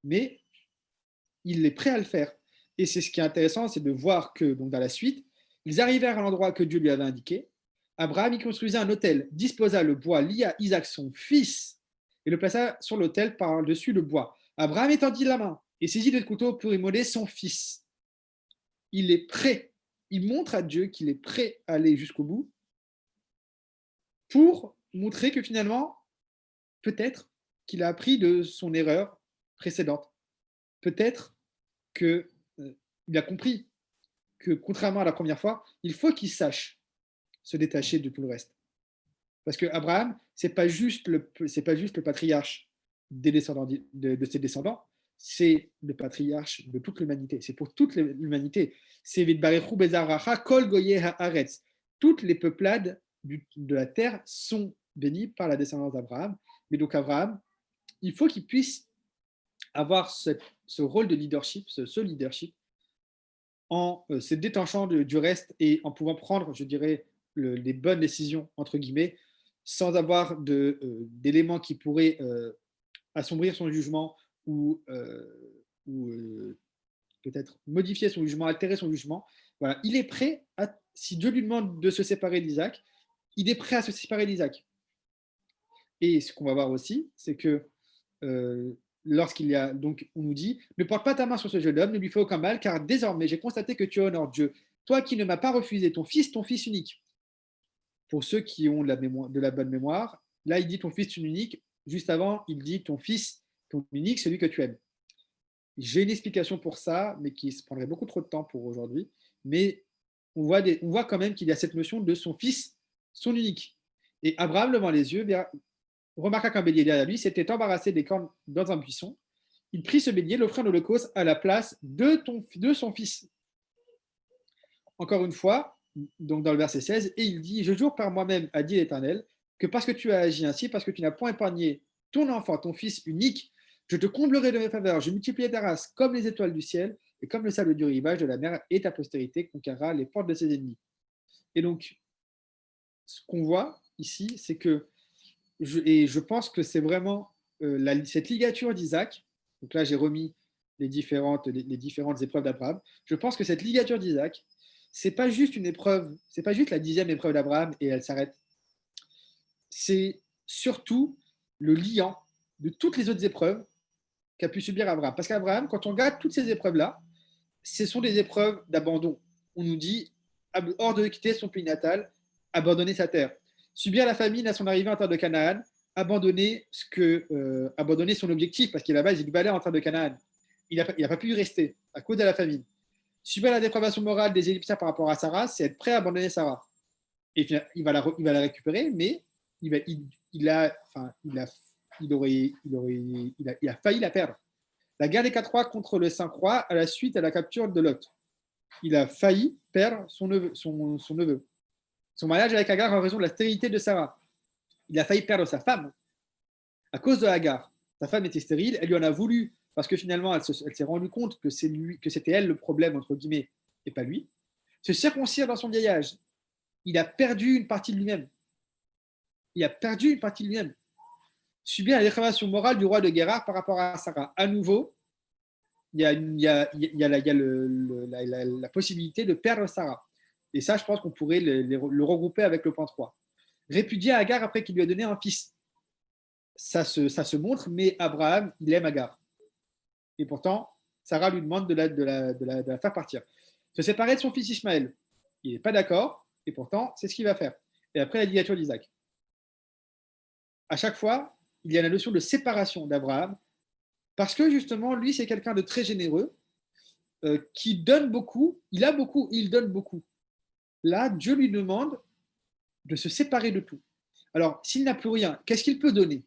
mais il est prêt à le faire. Et c'est ce qui est intéressant, c'est de voir que donc dans la suite, ils arrivèrent à l'endroit que Dieu lui avait indiqué. Abraham y construisait un autel, disposa le bois, lia Isaac son fils et le plaça sur l'autel par-dessus le bois. Abraham étendit la main et saisit le couteau pour immoler son fils. Il est prêt. Il montre à Dieu qu'il est prêt à aller jusqu'au bout pour montrer que finalement, peut-être qu'il a appris de son erreur précédente. Peut-être qu'il a compris que, contrairement à la première fois, il faut qu'il sache se détacher de tout le reste. Parce que Abraham, c'est pas juste le patriarche des descendants de ses descendants, c'est le patriarche de toute l'humanité. C'est pour toute l'humanité. C'est Vidbarechu Bezaracha Kol Goye Haaretz. Toutes les peuplades de la terre sont bénies par la descendance d'Abraham. Mais donc Abraham, il faut qu'il puisse avoir ce rôle de leadership, ce leadership, en se détachant du reste et en pouvant prendre, je dirais, les bonnes décisions, entre guillemets, sans avoir d'éléments qui pourraient assombrir son jugement ou peut-être modifier son jugement, altérer son jugement. Voilà, il est prêt, si Dieu lui demande de se séparer d'Isaac, il est prêt à se séparer d'Isaac. Et ce qu'on va voir aussi, c'est que lorsqu'il y a, donc on nous dit, ne porte pas ta main sur ce jeune homme, ne lui fais aucun mal, car désormais j'ai constaté que tu honores Dieu, toi qui ne m'as pas refusé ton fils unique. Pour ceux qui ont de la bonne mémoire, là il dit ton fils unique, juste avant il dit ton fils, ton unique, celui que tu aimes. J'ai une explication pour ça, mais qui se prendrait beaucoup trop de temps pour aujourd'hui, mais on voit quand même qu'il y a cette notion de son fils, son unique. Et Abraham, levant les yeux, remarqua qu'un bélier derrière lui s'était embarrassé des cornes dans un buisson. Il prit ce bélier, l'offrit en holocauste à la place de son fils. Encore une fois, donc dans le verset 16, et il dit, je jure par moi-même, a dit l'Éternel, que parce que tu as agi ainsi, parce que tu n'as point épargné ton enfant, ton fils unique, je te comblerai de mes faveurs, je multiplierai ta race comme les étoiles du ciel et comme le sable du rivage de la mer, et ta postérité conquérera les portes de ses ennemis. Et donc, ce qu'on voit ici, c'est que je pense que c'est vraiment cette ligature d'Isaac. Donc là, j'ai remis les différentes épreuves d'Abraham. Je pense que cette ligature d'Isaac, c'est pas juste une épreuve, c'est pas juste la 10e épreuve d'Abraham et elle s'arrête. C'est surtout le liant de toutes les autres épreuves qu'a pu subir Abraham. Parce qu'Abraham, quand on regarde toutes ces épreuves-là, ce sont des épreuves d'abandon. On nous dit hors de quitter son pays natal, abandonner sa terre. Subir la famine à son arrivée en terre de Canaan, abandonner son objectif, parce qu'à la base, il devait aller en terre de Canaan. Il n'a pas pu y rester à cause de la famine. Subir la dépravation morale des Égyptiens par rapport à Sarah, c'est être prêt à abandonner Sarah. Et il va la récupérer, mais il a failli la perdre. La guerre des 4 rois contre le 5 rois à la suite à la capture de Lot. Il a failli perdre son neveu. Son mariage avec Agar en raison de la stérilité de Sarah. Il a failli perdre sa femme à cause de Agar. Sa femme était stérile, elle lui en a voulu parce que finalement elle s'est rendue compte que c'était elle le problème, entre guillemets, et pas lui. Se circoncire dans son vieil âge. Il a perdu une partie de lui-même. Subir la dépravation morale du roi de Guérard par rapport à Sarah. À nouveau, il y a la possibilité de perdre Sarah. Et ça, je pense qu'on pourrait le regrouper avec le point 3. Répudier Agar après qu'il lui a donné un fils. Ça se montre, mais Abraham, il aime Agar. Et pourtant, Sarah lui demande de la faire partir. Se séparer de son fils Ismaël. Il n'est pas d'accord, et pourtant, c'est ce qu'il va faire. Et après la ligature d'Isaac. À chaque fois, il y a la notion de séparation d'Abraham, parce que justement, lui, c'est quelqu'un de très généreux, qui donne beaucoup, il a beaucoup, il donne beaucoup. Là, Dieu lui demande de se séparer de tout. Alors, s'il n'a plus rien, qu'est-ce qu'il peut donner?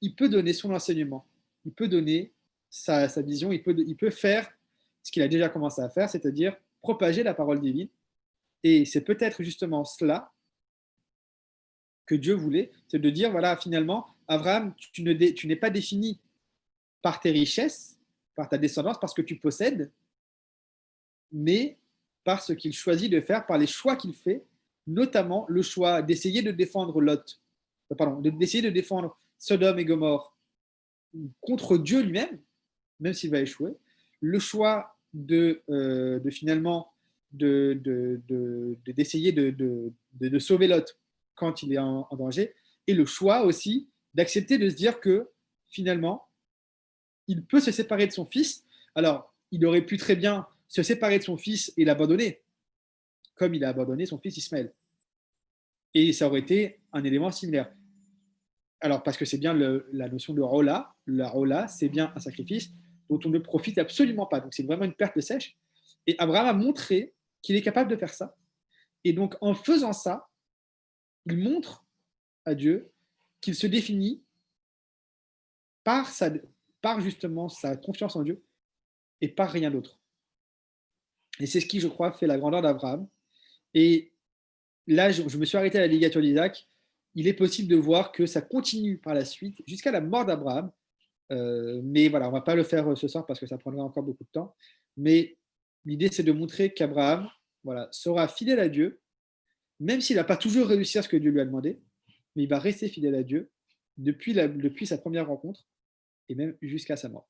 Il peut donner son enseignement, il peut donner sa vision, il peut faire ce qu'il a déjà commencé à faire, c'est-à-dire propager la parole divine. Et c'est peut-être justement cela que Dieu voulait, c'est de dire, voilà, finalement, Abraham, tu n'es pas défini par tes richesses, par ta descendance, parce que tu possèdes, mais par ce qu'il choisit de faire, par les choix qu'il fait, notamment le choix d'essayer de défendre Lot, d'essayer de défendre Sodome et Gomorrhe contre Dieu lui-même, même s'il va échouer, le choix de finalement d'essayer de sauver Lot quand il est en danger, et le choix aussi d'accepter de se dire que finalement, il peut se séparer de son fils. Alors, il aurait pu très bien se séparer de son fils et l'abandonner, comme il a abandonné son fils Ismaël. Et ça aurait été un élément similaire. Alors, parce que c'est bien la notion de rola. La rola, c'est bien un sacrifice dont on ne profite absolument pas. Donc, c'est vraiment une perte sèche. Et Abraham a montré qu'il est capable de faire ça. Et donc, en faisant ça, il montre à Dieu qu'il se définit par, par justement sa confiance en Dieu et par rien d'autre. Et c'est ce qui, je crois, fait la grandeur d'Abraham. Et là, je me suis arrêté à la ligature d'Isaac. Il est possible de voir que ça continue par la suite jusqu'à la mort d'Abraham. Mais voilà, on ne va pas le faire ce soir parce que ça prendra encore beaucoup de temps. Mais l'idée, c'est de montrer qu'Abraham voilà, sera fidèle à Dieu, même s'il n'a pas toujours réussi à ce que Dieu lui a demandé, mais il va rester fidèle à Dieu depuis sa première rencontre et même jusqu'à sa mort.